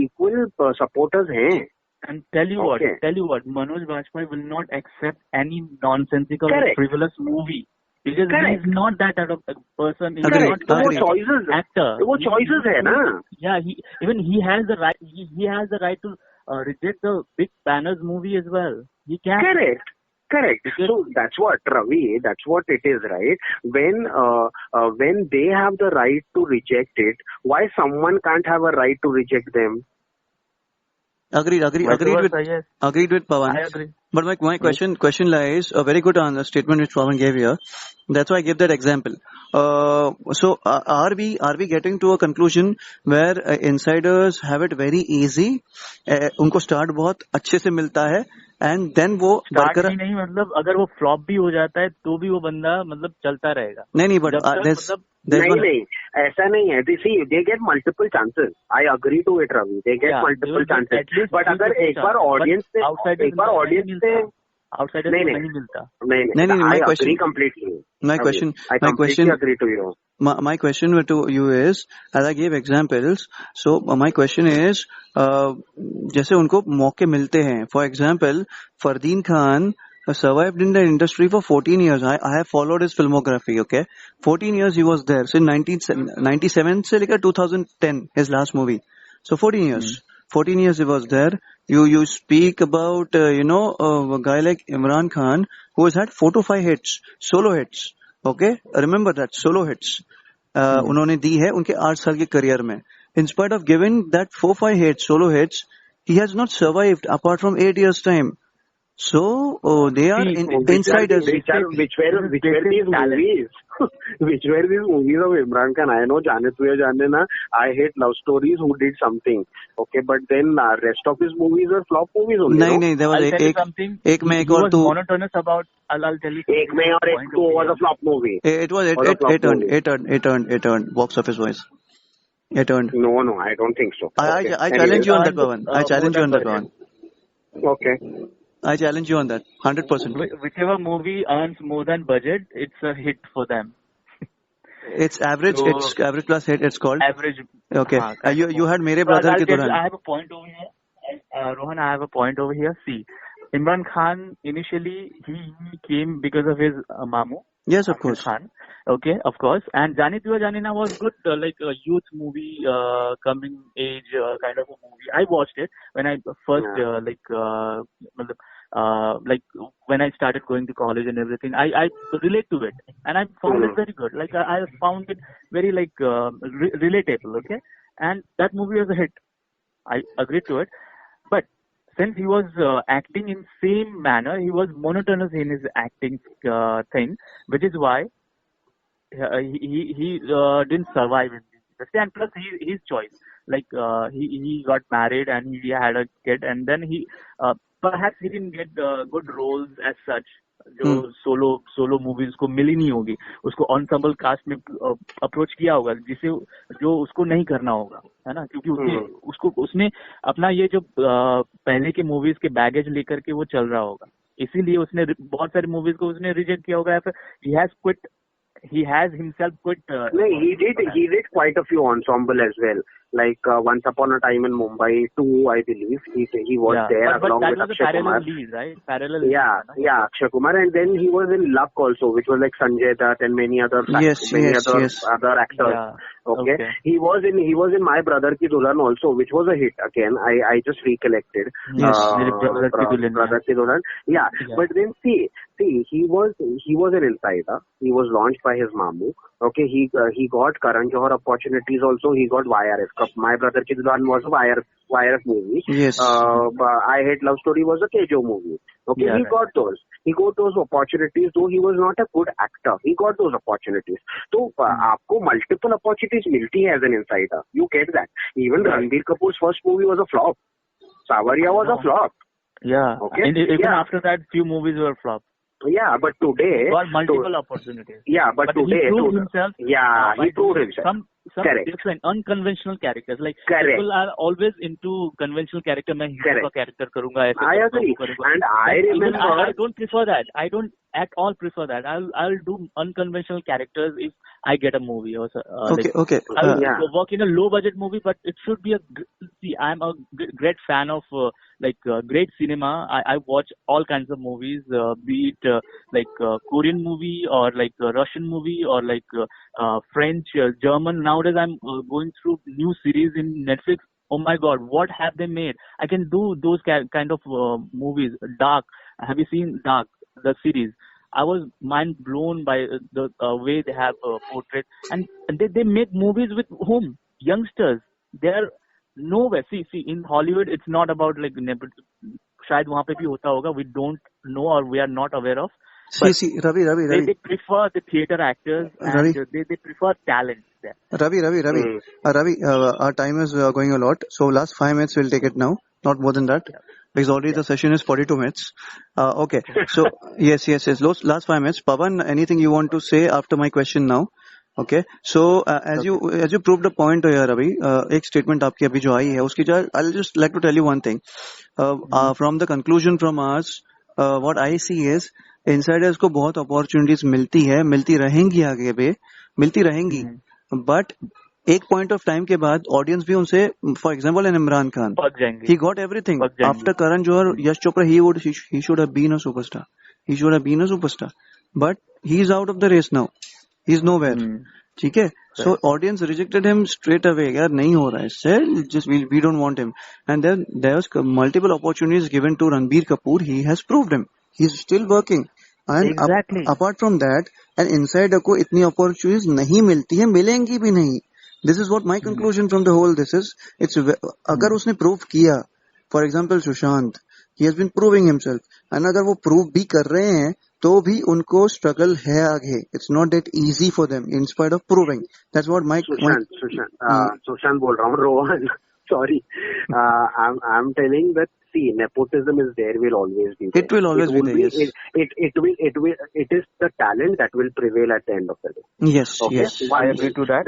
इक्वल सपोर्टर्स हैं. And tell you what, Manoj Bajpayee will not accept any nonsensical, frivolous movie. Because he is not that type of person. He is not that actor. वो choices है ना. Yeah, he has the right. He has the right to reject the big banners movie as well. He can. Correct. So that's what, Ravi, that's what it is, right? When they have the right to reject it, why someone can't have a right to reject them? Agreed with Pawan. I agree. But my question lies, a very good statement which Pawan gave here. That's why I gave that example. So are we getting to a conclusion where insiders have it very easy? उनको start बहुत अच्छे से मिलता है, and then वो बरकरार नहीं, मतलब अगर वो फ्लॉप भी हो जाता है तो भी वो बंदा मतलब चलता रहेगा. नहीं, ऐसा नहीं है. They get multiple chances. I agree to it, Ravi. They get multiple chances. But अगर एक बार ऑडियंस से आउटसाइडर नहीं मिलता. नहीं. I agree completely. My question agree to you. My question to you is, as I gave examples, so my question is, जैसे उनको मौके मिलते हैं. For example, Fardeen Khan survived in the industry for 14 years. I have followed his filmography. Okay, 14 years he was there. So 1997 से लेकर 2010, his last movie. So 14 years. 14 years he was there. You speak about a guy like Imran Khan who has had 4 to 5 hits, solo hits. Okay, remember that, solo hits. उन्होंने दी है उनके 8 साल के career में. In spite of giving that 4-5 hits, solo hits, he has not survived apart from 8 years time. So they are See, insiders. Which were these movies? Which were these movies of Imran Khan? I know Jaane Tuye Jaane Na, I hate love stories who did something. Okay, but then rest of his movies were flop movies only. नहीं, there was I'll tell you something. एक में एक He और was two. monotonous about. I'll tell you. Ek Mein aur Ek Tu was a flop movie. It earned box office wise. It earned. No, I don't think so. Okay. I challenge you on that, Pawan. I challenge you on that, Pawan. Okay. I challenge you on that, 100%. Whichever movie earns more than budget, it's a hit for them. It's average. So, it's average plus hit. It's called. Average. Okay. You had Mere So Brother I'll Ki tell you, Duran. I have a point over here. Rohan, I have a point over here. See, Imran Khan initially he came because of his Mamu. Yes, of Ahmed course. Khan. Okay, of course. And Jaane Tuye Jaane Na was good, like a youth movie, coming age kind of a movie. I watched it when I first, like when I started going to college and everything. I relate to it, and I found it very good. Like I found it very like relatable. Okay, and that movie was a hit. I agreed to it, but since he was acting in same manner, he was monotonous in his acting thing, which is why he didn't survive in this industry. And plus, his choice, like he got married and he had a kid, and then he perhaps he didn't get good roles as such. जो solo movie उसको मिली नहीं होगी, उसको ensemble cast में approach किया होगा जिसे जो उसको नहीं करना होगा, है ना, क्योंकि उसने अपना ये जो पहले के मूवीज के बैगेज लेकर के वो चल रहा होगा, इसीलिए उसने बहुत सारी मूवीज को उसने रिजेक्ट किया होगा, या फिर he has himself quit. No, he did quite a few ensemble as well. Like Once Upon a Time in Mumbai 2, I believe he was there along with Akshay Kumar. Lead, right? Parallel. Akshay Kumar, and then he was in Luck also, which was like Sanjay Dutt and many other other actors. Yeah. Okay. He was in My Brother Ki Dulan also, which was a hit again. I just recollected. Yes. Brother Ki Dulan. Yeah. But then see, he was an insider. He was launched by his Mamu. Okay, he got Karan Johar opportunities also. He got YRF. My Brother Ki Dulan was a YRF movie. Yes. I Hate Love Story was a Kejo movie. Okay, he got those. He got those opportunities, though he was not a good actor. He got those opportunities. So, आपको multiple opportunities मिलती है as an insider. You get that. Even Ranbir Kapoor's first movie was a flop. Sawariya was a flop. Yeah. Okay. And even after that, few movies were flop. Yeah, but today... He got multiple opportunities. Yeah, but today... he proved himself. Yeah, he proved himself. Some different, unconventional characters. Like, people are always into conventional character. मैं hero का character करूँगा. I agree. And I remember... I don't prefer that. I don't at all prefer that. I'll do unconventional characters if I get a movie. Or, okay. I'll work in a low budget movie, but it should be See, I'm a great fan of great cinema. I watch all kinds of movies, be it Korean movie or like Russian movie or like French, German. Nowadays, I'm going through new series in Netflix. Oh my God, what have they made? I can do those kind of movies. Dark. Have you seen Dark, the series? I was mind blown by the way they have portrayed. And they make movies with whom? Youngsters. They're nowhere. See, in Hollywood, it's not about like nepotism. शायद वहाँ पे भी होता होगा. We don't know or we are not aware of. See, Ravi. They prefer the theater actors and they prefer talent there. Ravi, our time is going a lot. So last 5 minutes we'll take it now. Not more than that. Because already the session is 42 minutes. Okay. So, yes. Last 5 minutes. Pawan, anything you want to say after my question now? Okay. So, as you proved the point here, Ravi, एक statement आपकी अभी जो आई है, उसकी I'll just like to tell you one thing. From the conclusion from us, what I see is, insiders को बहुत opportunities मिलती रहेंगी आगे भी, मिलती रहेंगी. But एक point of time के बाद audience भी उनसे, for example, in Imran Khan, he got everything. After Karan Johar, Yash Chopra, he should have been a superstar. But he is out of the race now. He is nowhere. ठीक है? So audience rejected him straight away. यार नहीं हो रहा है इससे. Just we don't want him. And then there was multiple opportunities given to Ranbir Kapoor. He has proved him. He is still working. And exactly. Apart from that, an insider को इतनी opportunities नहीं मिलती है, मिलेंगी भी नहीं. This is what my conclusion from the whole this is. It's अगर उसने prove किया for example Sushant, he has been proving himself, and अगर वो प्रूव भी कर रहे हैं तो भी उनको स्ट्रगल है आगे. It's not that easy for them in spite of proving. That's what Sushant बोल रहा हूँ, Rohan. Sorry, I'm telling that, see, nepotism is there, will always be there. It will always be there. Yes. It is the talent that will prevail at the end of the day. Yes. Okay? Yes. I agree to that.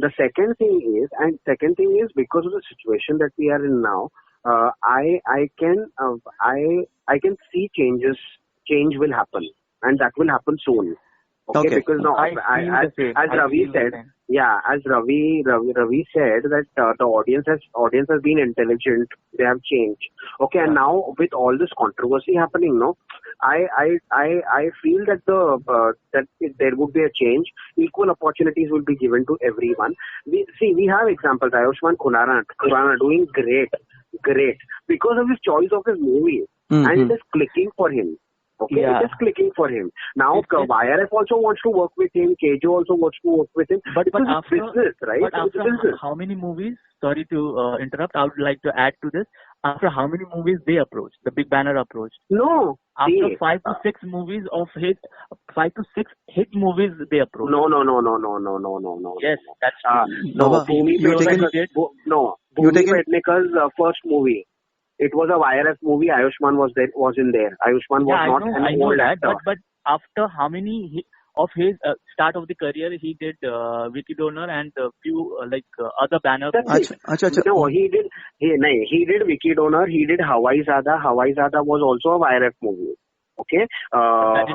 The second thing is because of the situation that we are in now, I can see change will happen, and that will happen soon. Okay, because now, as Ravi said, as Ravi said that the audience has been intelligent, they have changed. Okay, and now with all this controversy happening, no, I feel that there would be a change. Equal opportunities will be given to everyone. We have examples. Ayushmann Khurrana doing great because of his choice of his movies, and it is clicking for him. Okay, it is clicking for him. Now, YRF also wants to work with him. KJ also wants to work with him. But after business, right? But after how many movies? Sorry to interrupt. I would like to add to this. After how many movies they approached? The big banner approached. No. After 5 to 6 movies of hit, 5 to 6 hit movies they approached. No. Yes, that's true. Bhumi Pednekar's first movie. It was a YRF movie. Ayushmann was in there. Ayushmann was not an old actor. But after how many of his start of the career, he did Vicky Donor and a few other banners. No, he did Vicky Donor. He did Hawai Zada. Hawai Zada was also a YRF movie. Okay, that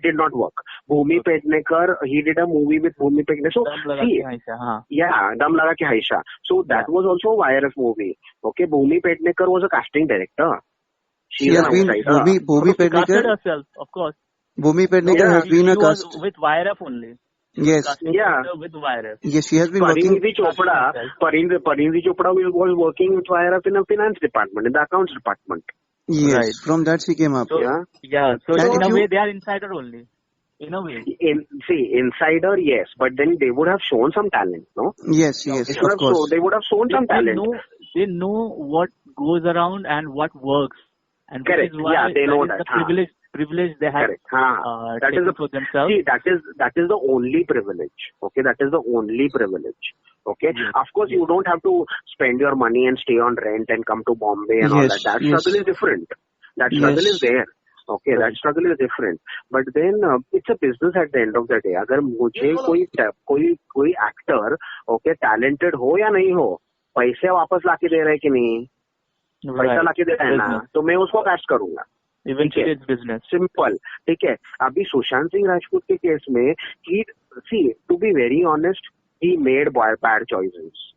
did not work. Bhumi Pednekar, he did a movie with Bhumi Pednekar. So, Dam Laga Ke Haisha. So that was also a YRF movie. Okay, Bhumi Pednekar was a casting director. She has been Bhumi Pednekar herself, of course. Bhumi Pednekar has been a cast with YRF only. Yes. With YRF. Yes, she has been working. Parinzi Chopra was working with YRF in the finance department, in the accounts department. Yes, right. From that she came up. So, so in a way they are insider only. In a way. Insider, yes, but then they would have shown some talent, no? Yes, of course. They would have shown some talent. They know what goes around and what works. And correct. They know that. The privilege they have that is for themselves. See, that is the only privilege. Okay, that is the only privilege. Okay, of course you don't have to spend your money and stay on rent and come to Bombay and all that. That struggle is different. That struggle is there. Okay, that struggle is different. But then it's a business at the end of the day. अगर मुझे कोई actor, okay, talented हो या नहीं हो, पैसे वापस लाके दे रहा है कि नहीं, पैसा लाके दे रहा है ना, तो मैं उसको कास्ट करूंगा. Eventually it's business. Simple. ठीक है. अभी सुशांत सिंह राजपूत के केस में, to be very honest, he made bad choices.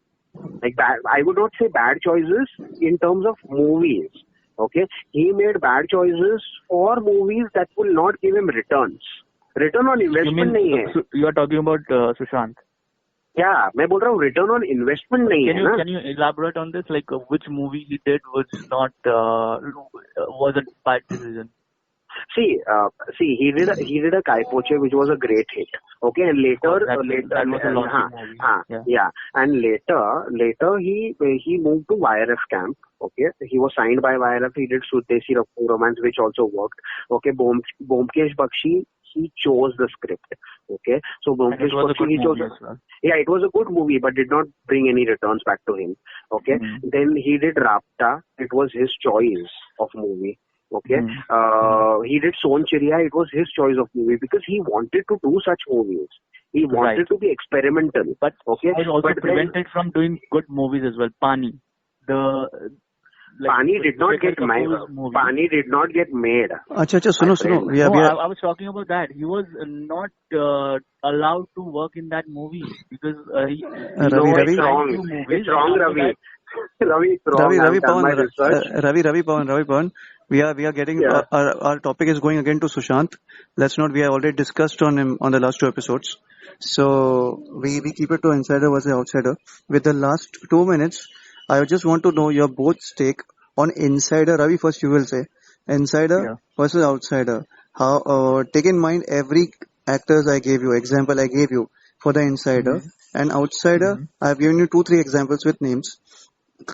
I would not say bad choices in terms of movies. Okay, he made bad choices for movies that will not give him returns. Return on investment नहीं है. You are talking about Sushant. Yeah, मैं बोल रहा हूँ return on investment नहीं है ना. Can you elaborate on this? Like which movie he did was not was a bad decision? See, he did a Kai Poche, which was a great hit. Okay, and later, that was a launching movie. And later he moved to YRF camp. Okay, he was signed by YRF. He did Sudesi Romance, which also worked. Okay, Bomkesh Bakshi, he chose the script. Okay, so Bomkesh Bakshi, he chose. Yeah, it was a good movie, but did not bring any returns back to him. Okay, then he did Rapta. It was his choice of movie. Okay, he did Son Chiriya. It was his choice of movie because he wanted to do such movies. He wanted to be experimental. But he was also prevented from doing good movies as well. Pani. Pani did not get made. Pani did not get made. Acha, suno. I was talking about that. He was not allowed to work in that movie because Ravi. It's wrong, Ravi. Ravi Pawan. We are getting our topic is going again to Sushant. Let's not. We have already discussed on him on the last 2 episodes. So we keep it to insider versus outsider. With the last 2 minutes, I just want to know your both take on insider. Ravi, first you will say insider versus outsider. How take in mind every actors example I gave you for the insider and outsider. I have given you 2-3 examples with names.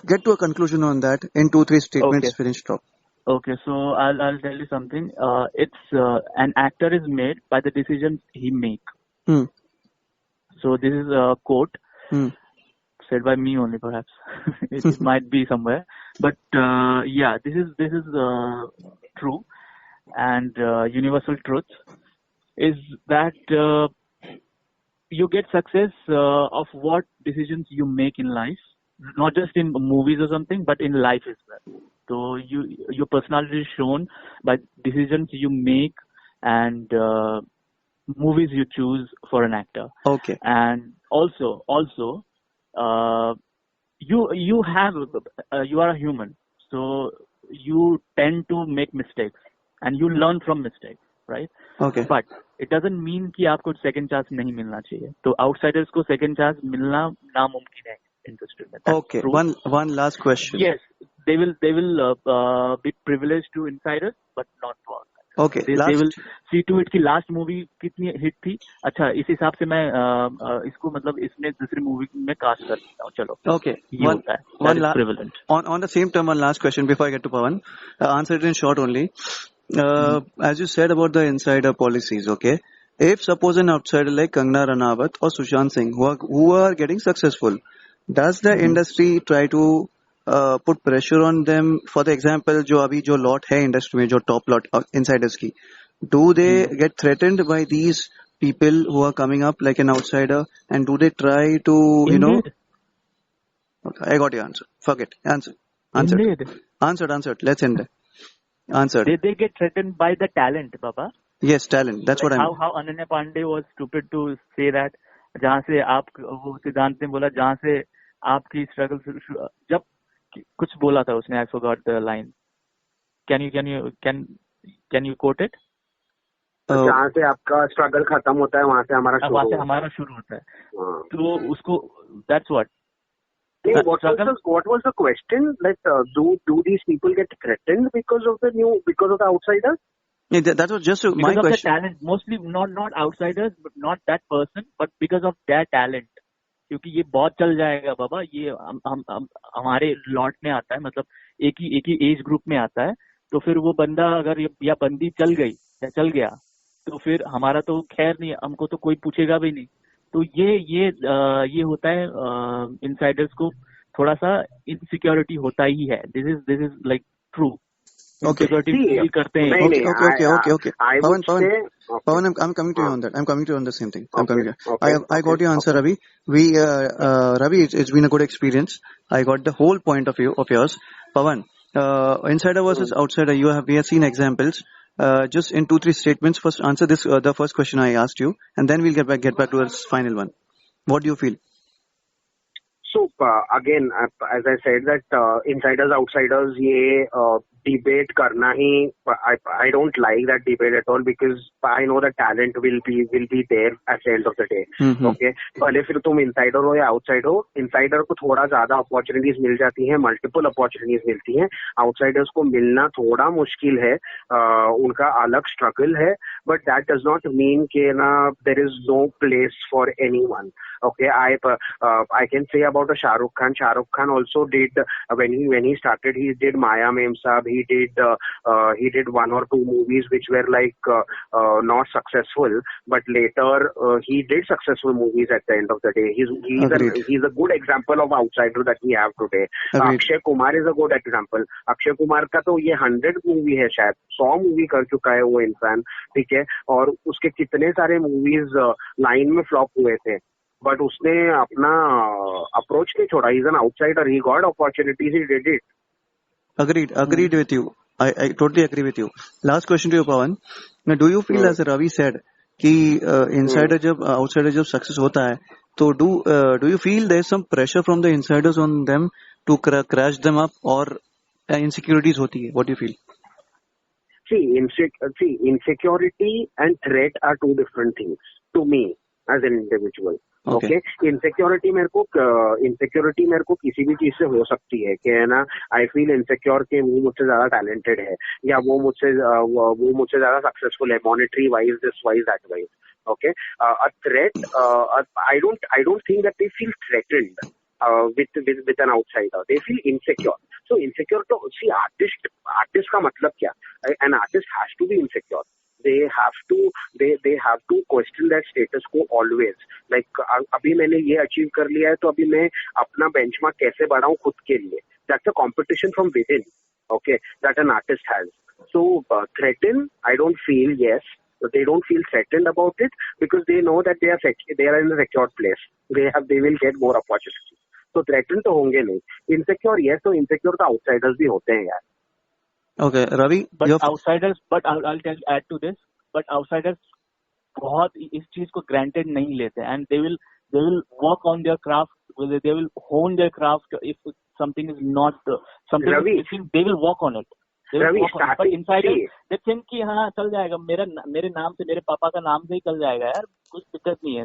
get to a conclusion on that in 2-3 statements. Okay. Finish talk. Okay, so I'll tell you something. It's an actor is made by the decisions he make. Hmm. So this is a quote Hmm. said by me only, perhaps. It might be somewhere, but yeah, this is true and universal truth is that you get success of what decisions you make in life, not just in movies or something, but in life as well. So your personality is shown by decisions you make and movies you choose for an actor. Okay. And also uh, you have you are a human, so you tend to make mistakes and you learn from mistakes, right? Okay. But it doesn't mean कि आपको second chance नहीं मिलना चाहिए. तो outsiders को second chance मिलना नामुमकिन है इंडस्ट्री में. That's Okay. true. One last question. Yes, they will be privileged to insiders, but not to outsiders. Okay. They will see to it कि लास्ट मूवी कितनी हिट थी. अच्छा, इस हिसाब से मैं इसको मतलब इसमें दूसरी मूवी में कास्ट कर सकता हूँ. चलो. Okay. ये होता है. That is prevalent. On the same term, one last question before I get to Pawan. Answer it in short only. As you said about the insider policies, okay? If suppose an outsider like Kangana Ranaut or Sushant Singh who are getting successful, does the industry try to put pressure on them? For the example, जो lot है industry में, जो top lot insiders की, do they get threatened by these people who are coming up like an outsider, and do they try to Indeed. Okay, I got your answer. Forget. Answered. Indeed. Answered. Let's end it. Answered. They get threatened by the talent, Baba. Yes, talent. That's like what I mean. How Ananya Pandey was stupid to say that जहाँ से आप वो सिद्धांत ने बोला जहाँ से आपकी स्ट्रगल जब कुछ बोला था उसने. I forgot the line. Can you quote it? जहाँ से आपका स्ट्रगल खत्म होता है वहाँ से हमारा शुरू होता है. तो उसको that's what. What was the question? Like, do these people get threatened because of the outsiders? Yeah, that was just my question. Because of the talent, mostly not outsiders, but not that person, but because of their talent. क्योंकि ये बहुत चल जाएगा बाबा. ये हम हमारे lot में आता है, मतलब एक ही एज ग्रुप में आता है. तो फिर वो बंदा अगर या बंदी चल गई या चल गया तो फिर हमारा तो खैर नहीं, हमको तो कोई पूछेगा भी नहीं. तो ये होता है इनसाइडर्स को थोड़ा सा इनसिक्योरिटी होता ही है. This is like true. Insecurity feel करते हैं. Okay. Pawan, I'm coming to you on that. I'm coming to you on the same thing. I'm coming to you. I got your answer, Ravi. Ravi, it's been a good experience. I got the whole point of view of yours. Pawan, insider versus outsider. We have seen examples. Just in 2-3 statements, first answer this the first question I asked you, and then we'll get back to this final one. What do you feel? So again, as I said that insiders outsiders ये debate करना ही I don't like that debate at all because I know the talent will be there at the end of the day. Okay, भले फिर तुम insider हो या outsider हो, insider को थोड़ा ज़्यादा opportunities मिल जाती हैं, multiple opportunities मिलती हैं. Outsiders को मिलना थोड़ा मुश्किल है, उनका अलग struggle है, but that does not mean कि ना there is no place for anyone. Okay, I can say about Shah Rukh Khan. Shah Rukh Khan also did when he started. He did Maya Mem Saab. He did 1 or 2 movies which were like not successful, but later he did successful movies at the end of the day. He's a good example of outsider that we have today. Akshay Kumar is a good example. Akshay Kumar का तो ये 100 movie है, शायद 100 movie कर चुका है वो इंसान, ठीक है, और उसके कितने सारे मूवीज लाइन में फ्लॉप हुए थे. But उसने अपना approach नहीं छोड़ा. He's an outsider. He got opportunities. He did it. Agreed with you. I totally agree with you. Last question to you, Pawan. Now, do you feel as Ravi said कि insider जब outsider जब success होता है, तो do you feel there is some pressure from the insiders on them to crash them up, or insecurities होती है? What do you feel? See, insecurity and threat are two different things to me as an individual. Okay. Insecurity मेरे को किसी भी चीज से हो सकती है कि है ना. I feel insecure कि वो मुझसे ज्यादा talented है या वो मुझसे ज्यादा successful है, monetary wise, this wise, that wise. Okay. A threat. I don't think that they feel threatened. with an outsider. They feel insecure. So insecure to see artist का मतलब क्या? An artist has to be insecure. They have to question that status quo always. Like अभी मैंने ये achieve कर लिया है तो अभी मैं अपना benchmark कैसे बढ़ाऊं खुद के लिए. That's a competition from within. Okay, that an artist has. So threaten, I don't feel, yes. They don't feel threatened about it because they know that they are in a secured place. They will get more opportunities. So threatened तो होंगे नहीं. Insecure, yes. तो insecure तो outsiders भी होते हैं यार. Okay, Ravi. But outsiders, but I'll add to this. But outsiders बहुत इस चीज को granted नहीं लेते, and they will work on their craft. They will hone their craft. If something is not something Ravi, is missing, they will work on it. Ravi, but insiders they think कि हाँ चल जाएगा, मेरे नाम से, मेरे पापा का नाम से ही चल जाएगा यार, कुछ दिक्कत नहीं है.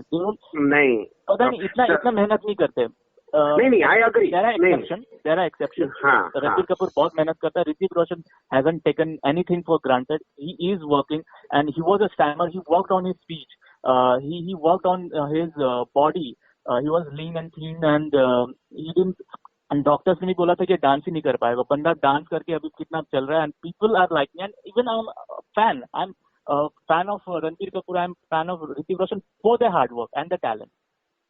नहीं, पता नहीं इतना मेहनत नहीं करते. नहीं, I agree. There are exceptions. Ranbir Kapoor बहुत मेहनत करता है. Hrithik Roshan hasn't taken anything for granted. He is working, and he was a stammer. He worked on his speech. He worked on his body. He was lean and thin, and he didn't. And doctors ने भी बोला था कि dance ही नहीं कर पाएगा. बंदा dance करके अभी कितना चल रहा है, and people are liking. And even I'm a fan. I'm a fan of Ranbir Kapoor. I'm a fan of Hrithik Roshan for their hard work and the talent.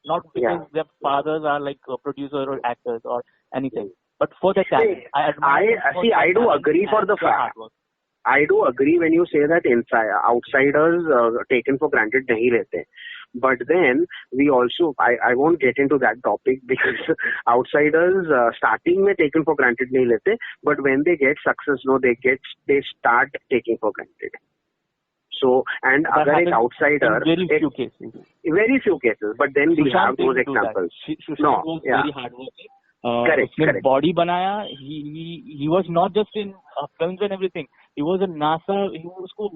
Not because their fathers are like producers or actors or anything, but for the talent. I do agree for the fact. I do agree when you say that outsiders taken for granted nahi rehte. But then we also, I won't get into that topic because outsiders starting mein taken for granted nahi rehte. But when they get success, they start taking for granted. So, and अगर एक outsider, very few cases, but then we have those examples. Sushant was very hardworking. Correct. Body बनाया. He was not just in films and everything. He was in NASA. He उसको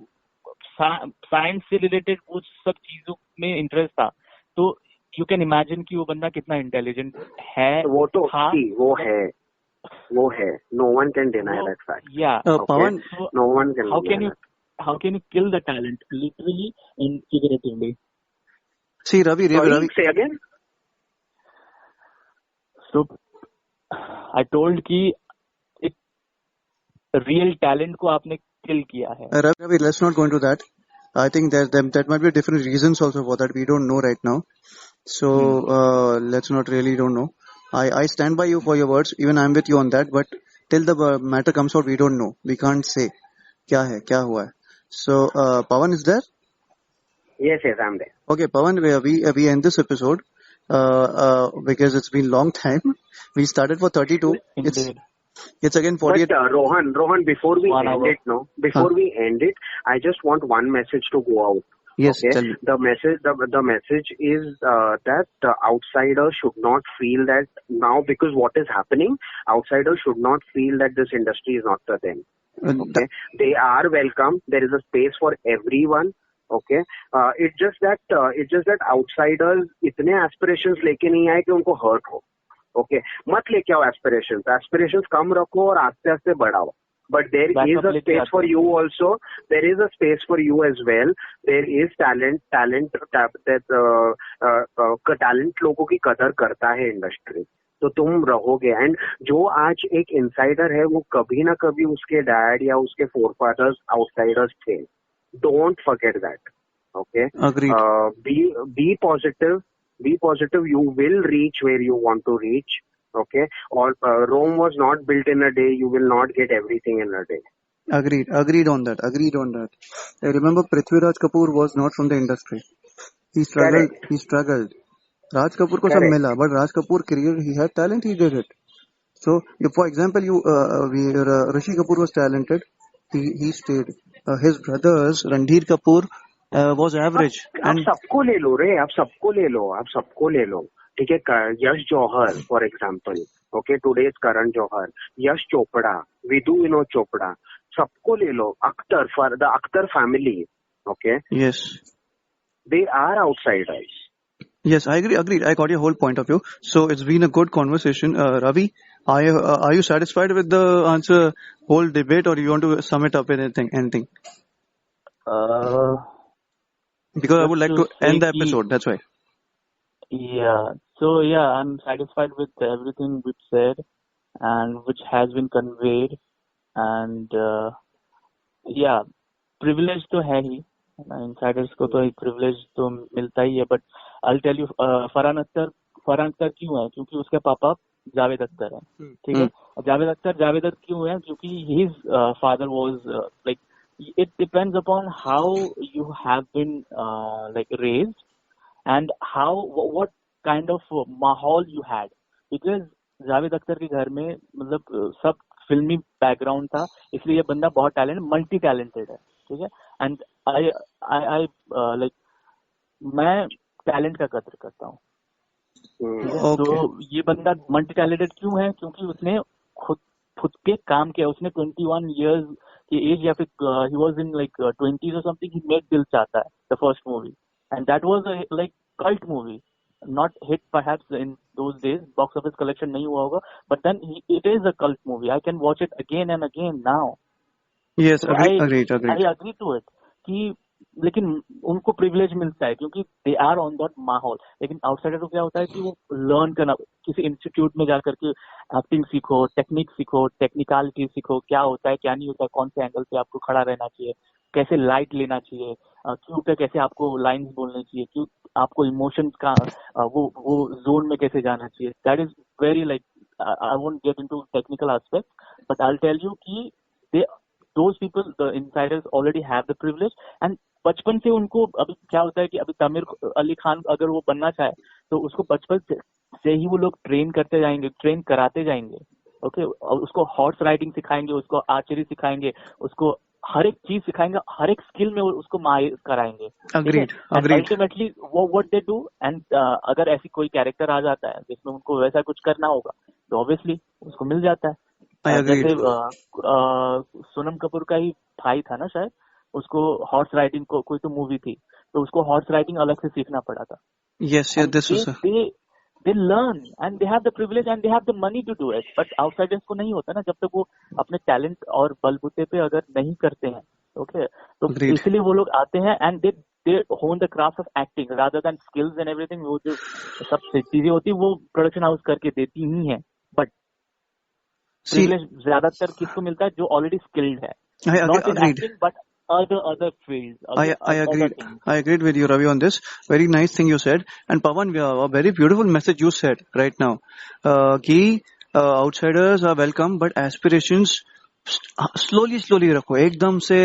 science से related कुछ सब चीजों में interest था. तो you can imagine कि वो बंदा कितना इंटेलिजेंट है. वो तो वो है. No one can deny that fact. Yeah. Pawan, no one can. How can you kill the talent, literally and figuratively? See, Ravi. Say again. So, I told कि real talent को आपने kill किया है. Ravi, let's not go into that. I think that might be different reasons also for that. We don't know right now. So, let's not really don't know. I stand by you for your words. Even I'm with you on that. But till the matter comes out, we don't know. We can't say क्या हुआ है. So, Pawan is there? Yes, I'm there. Okay, Pawan, we end this episode because it's been long time. We started for 32. It's again 48. But Rohan, before we end it, I just want one message to go out. Yes, okay? Tell me. The message is that the outsiders should not feel that now, because what is happening, outsiders should not feel that this industry is not for them. Okay, they are welcome. There is a space for everyone. Okay, it's just that outsiders इतने aspirations लेके नहीं आए कि उनको hurt हो. Okay, मत लेके आओ aspirations कम रखो और आस्ते आस्ते बढ़ाओ. But there is a space for you also. There is a space for you as well. There is talent लोगों की कदर करता है industry. तो तुम रहोगे. एंड जो आज एक इंसाइडर है वो कभी ना कभी उसके डैड या उसके फोरफादर्स आउटसाइडर्स थे. Don't forget that. Okay, be positive. You will reach where you want to reach. Okay, और Rome was not built in a day. You will not get everything in a day. Agreed on that. I remember Prithviraj Kapoor was not from the industry. He struggled. Raj Kapoor को सब मिला, but Raj Kapoor created. He had talent. He did it. So, for example, Rishi Kapoor was talented. He stayed. His brothers Randhir Kapoor was average. आप सबको ले लो. ठीक है, Yash Johar for example. Okay, today Karan Johar, Yash Chopra, Vidhu Vinod Chopra, सबको ले लो. Akhtar, for the Akhtar family. Okay, yes, they are outsiders. Yes, I agree. I got your whole point of view. So it's been a good conversation. Ravi, are you satisfied with the answer, whole debate, or you want to sum it up in anything? Because I would like to end the episode. That's why. Yeah. So yeah, I'm satisfied with everything which said and which has been conveyed. And yeah, privilege तो है ही, insiders को तो privilege तो मिलता ही है. But I'll tell you, Farhan Akhtar क्यों है? क्योंकि उसके पापा जावेद अख्तर हैं, ठीक है. जावेद अख्तर क्यों है? क्योंकि his father was like, it depends upon how you have been like raised and how what kind of माहौल you had. Because Javed Akhtar के घर में मतलब सब फिल्मी बैकग्राउंड था, इसलिए ये बंदा बहुत मल्टी टैलेंटेड है, ठीक है. एंड आई आई लाइक मैं टैलेंट का कदर करता हूँ, ठीक है. Okay. तो ये बंदा मल्टी टैलेंटेड क्यों है? क्योंकि उसने खुद खुद पे काम किया. उसने 21 years की एज या फिर he was in like 20s or something, he made दिल चाहता है, the first movie, and that was a like cult movie, not hit perhaps in those days, box office collection नहीं हुआ होगा, but then it is a cult movie. I can watch it again and again now. Yes, So agreed. I agree to it कि लेकिन उनको privilege मिलता है क्योंकि they are on that माहौल. लेकिन आउटसाइडर को क्या होता है कि वो लर्न करना, किसी इंस्टीट्यूट में जाकर के एक्टिंग सीखो, टेक्निक सीखो, टेक्निकलिटी सीखो, क्या होता है क्या नहीं होता है, कौन से एंगल पे आपको खड़ा रहना चाहिए, कैसे लाइट लेना चाहिए, क्यों पे कैसे आपको लाइंस बोलनी चाहिए, क्यों आपको इमोशंस का वो जोन में कैसे जाना चाहिए. That is very like, I won't get into technical aspect, but I will tell you कि they those people, the insiders already have the privilege. And बचपन से उनको अभी क्या होता है कि अभी तमिर अली खान अगर वो बनना चाहे तो उसको बचपन से ही वो लोग ट्रेन करते जाएंगे, ट्रेन कराते जाएंगे, ओके. और उसको हॉर्स राइडिंग सिखाएंगे, उसको आर्चरी सिखाएंगे, उसको हर एक चीज सिखाएंगे, हर एक स्किल में उसको माहिर कराएंगे. Agreed. अल्टीमेटली वो व्हाट दे डू. एंड अगर ऐसी कोई कैरेक्टर आ जाता है जिसमें उनको वैसा कुछ करना होगा तो ऑब्वियसली उसको मिल जाता है. जैसे सोनम कपूर का ही भाई था ना शायद, उसको हॉर्स राइडिंग को कोई तो मूवी थी, तो उसको हॉर्स राइडिंग अलग से सीखना पड़ा था. Yes, this was. They learn and they have the privilege and they have the money to do it. But outsiders को नहीं होता ना, जब तक वो अपने टैलेंट और बलबूते पे अगर नहीं करते हैं, ओके. तो इसलिए वो लोग आते हैं and they hone the craft of acting rather than skills and everything. वो जो सब चीजें होती है वो प्रोडक्शन हाउस करके देती ही है. बट प्रिविलेज ज्यादातर किसको मिलता है? जो ऑलरेडी स्किल्ड है, not in acting but other fields. I agreed with you, Ravi, on this. Very nice thing you said. And Pawan, a very beautiful message you said right now. Ki outsiders are welcome, but aspirations slowly रखो, एकदम से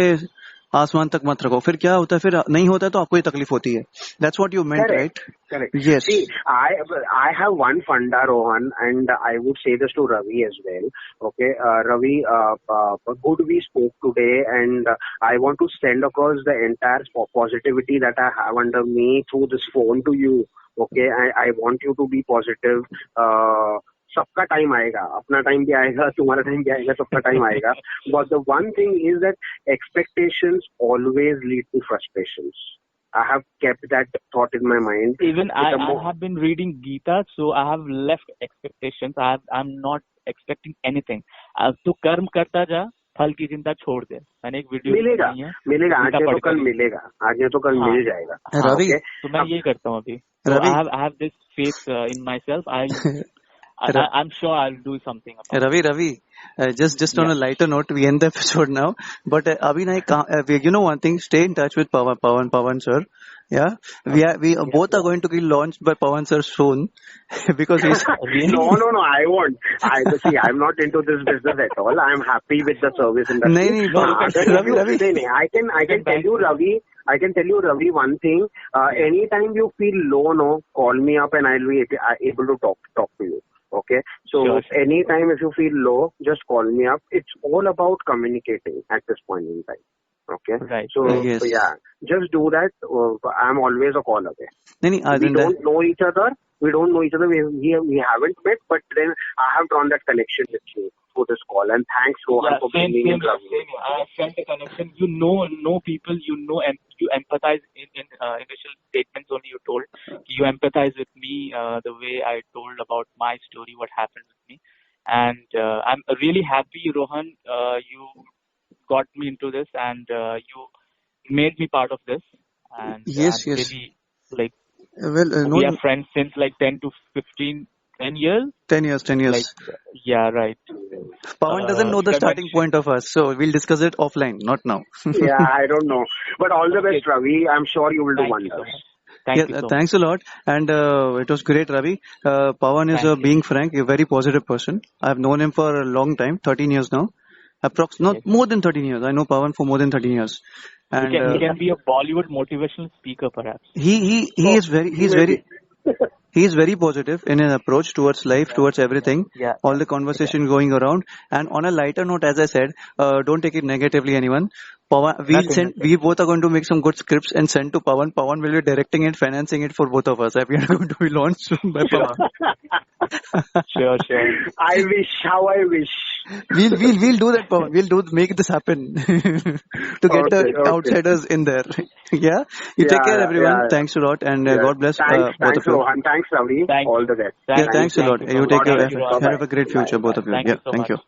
आसमान तक मत रखो. फिर क्या होता है? फिर नहीं होता है तो आपको ये तकलीफ होती है. That's what you meant, right? Correct. Yes. See, I have one funda, Rohan, and I would say this to Ravi as well. Okay, Ravi, good we spoke today, and I want to send across the entire positivity that I have under me through this phone to you. Okay, I want you to be positive. सबका time आएगा, अपना time भी आएगा, तुम्हारा time भी आएगा, सबका time आएगा. But the one thing is that expectations always lead to frustrations. I have kept that thought in my mind. Even I have been reading Gita, so I have left expectations. I'm not expecting anything. तो कर्म करता जा, फल की चिंता छोड़ दे. मैंने एक वीडियो मिलेगा आज नहीं तो कल मिलेगा, आज नहीं तो कल मिल जाएगा. रवि, तो मैं ये करता हूँ अभी. I have this faith in myself. I'm sure I'll do something about it. Ravi, just on a lighter note, we end the episode now. But Abhi, you know one thing, stay in touch with Pawan sir. Yeah, we both are going to be launched by Pawan sir soon because he's. No, I won't. I'm not into this business at all. I'm happy with the service industry. Ravi. I can tell you, Ravi. I can tell you, Ravi, one thing. Anytime you feel low, call me up and I'll be able to talk to you. Okay, so sure. Anytime if you feel low, just call me up. It's all about communicating at this point in time. Okay, right. So yeah, just do that. I'm always a call away. We don't know each other. We haven't met, but then I have drawn that connection with you through this call. And thanks, Rohan, for being in Ravi. I felt the connection. You know people. And you empathize in initial statements only you told. You empathize with me the way I told about my story, what happened with me. And I'm really happy, Rohan, you got me into this and you made me part of this. And yes. Really, like, Well, We no, are friends since like 10 to 15, 10 years. 10 years, 10 Like, years. yeah, right. Pawan doesn't know the Should I starting mention? point of us, so we'll discuss it offline, not now. Yeah, I don't know. But all the Okay. best, Ravi. I'm sure you will do Thank you so wonders. much. Yeah, Thank you so much. thanks a lot. And it was great, Ravi. Pawan is, Thank you. being frank, a very positive person. I've known him for a long time, 13 years now. Not Yes. more than 13 years. I know Pawan for more than 13 years. And He can be a Bollywood motivational speaker, perhaps. he Oh, is very, maybe. he is very positive in his approach towards life, Yeah. towards everything, Yeah. all the Yeah. conversation going around. And on a lighter note, as I said, don't take it negatively, anyone. Pawan, Nothing. we both are going to make some good scripts and send to Pawan. Pawan will be directing it, financing it for both of us. We are going to be launched soon by Sure. Pawan. Sure. I wish. How I wish. We'll do that, Pawan. Make this happen to get the Okay. outsiders in there. Yeah. You take care, everyone. Yeah. Thanks a lot, and Yeah. God bless Thanks, both of you. Rohan. Thanks, Ravi. Thank All you. the best. Yeah, Thank you. thanks a Thank lot. you You so take much. care. Thank you, Rohan. Have a great future, both of you. Thank Yeah, you so thank much. you.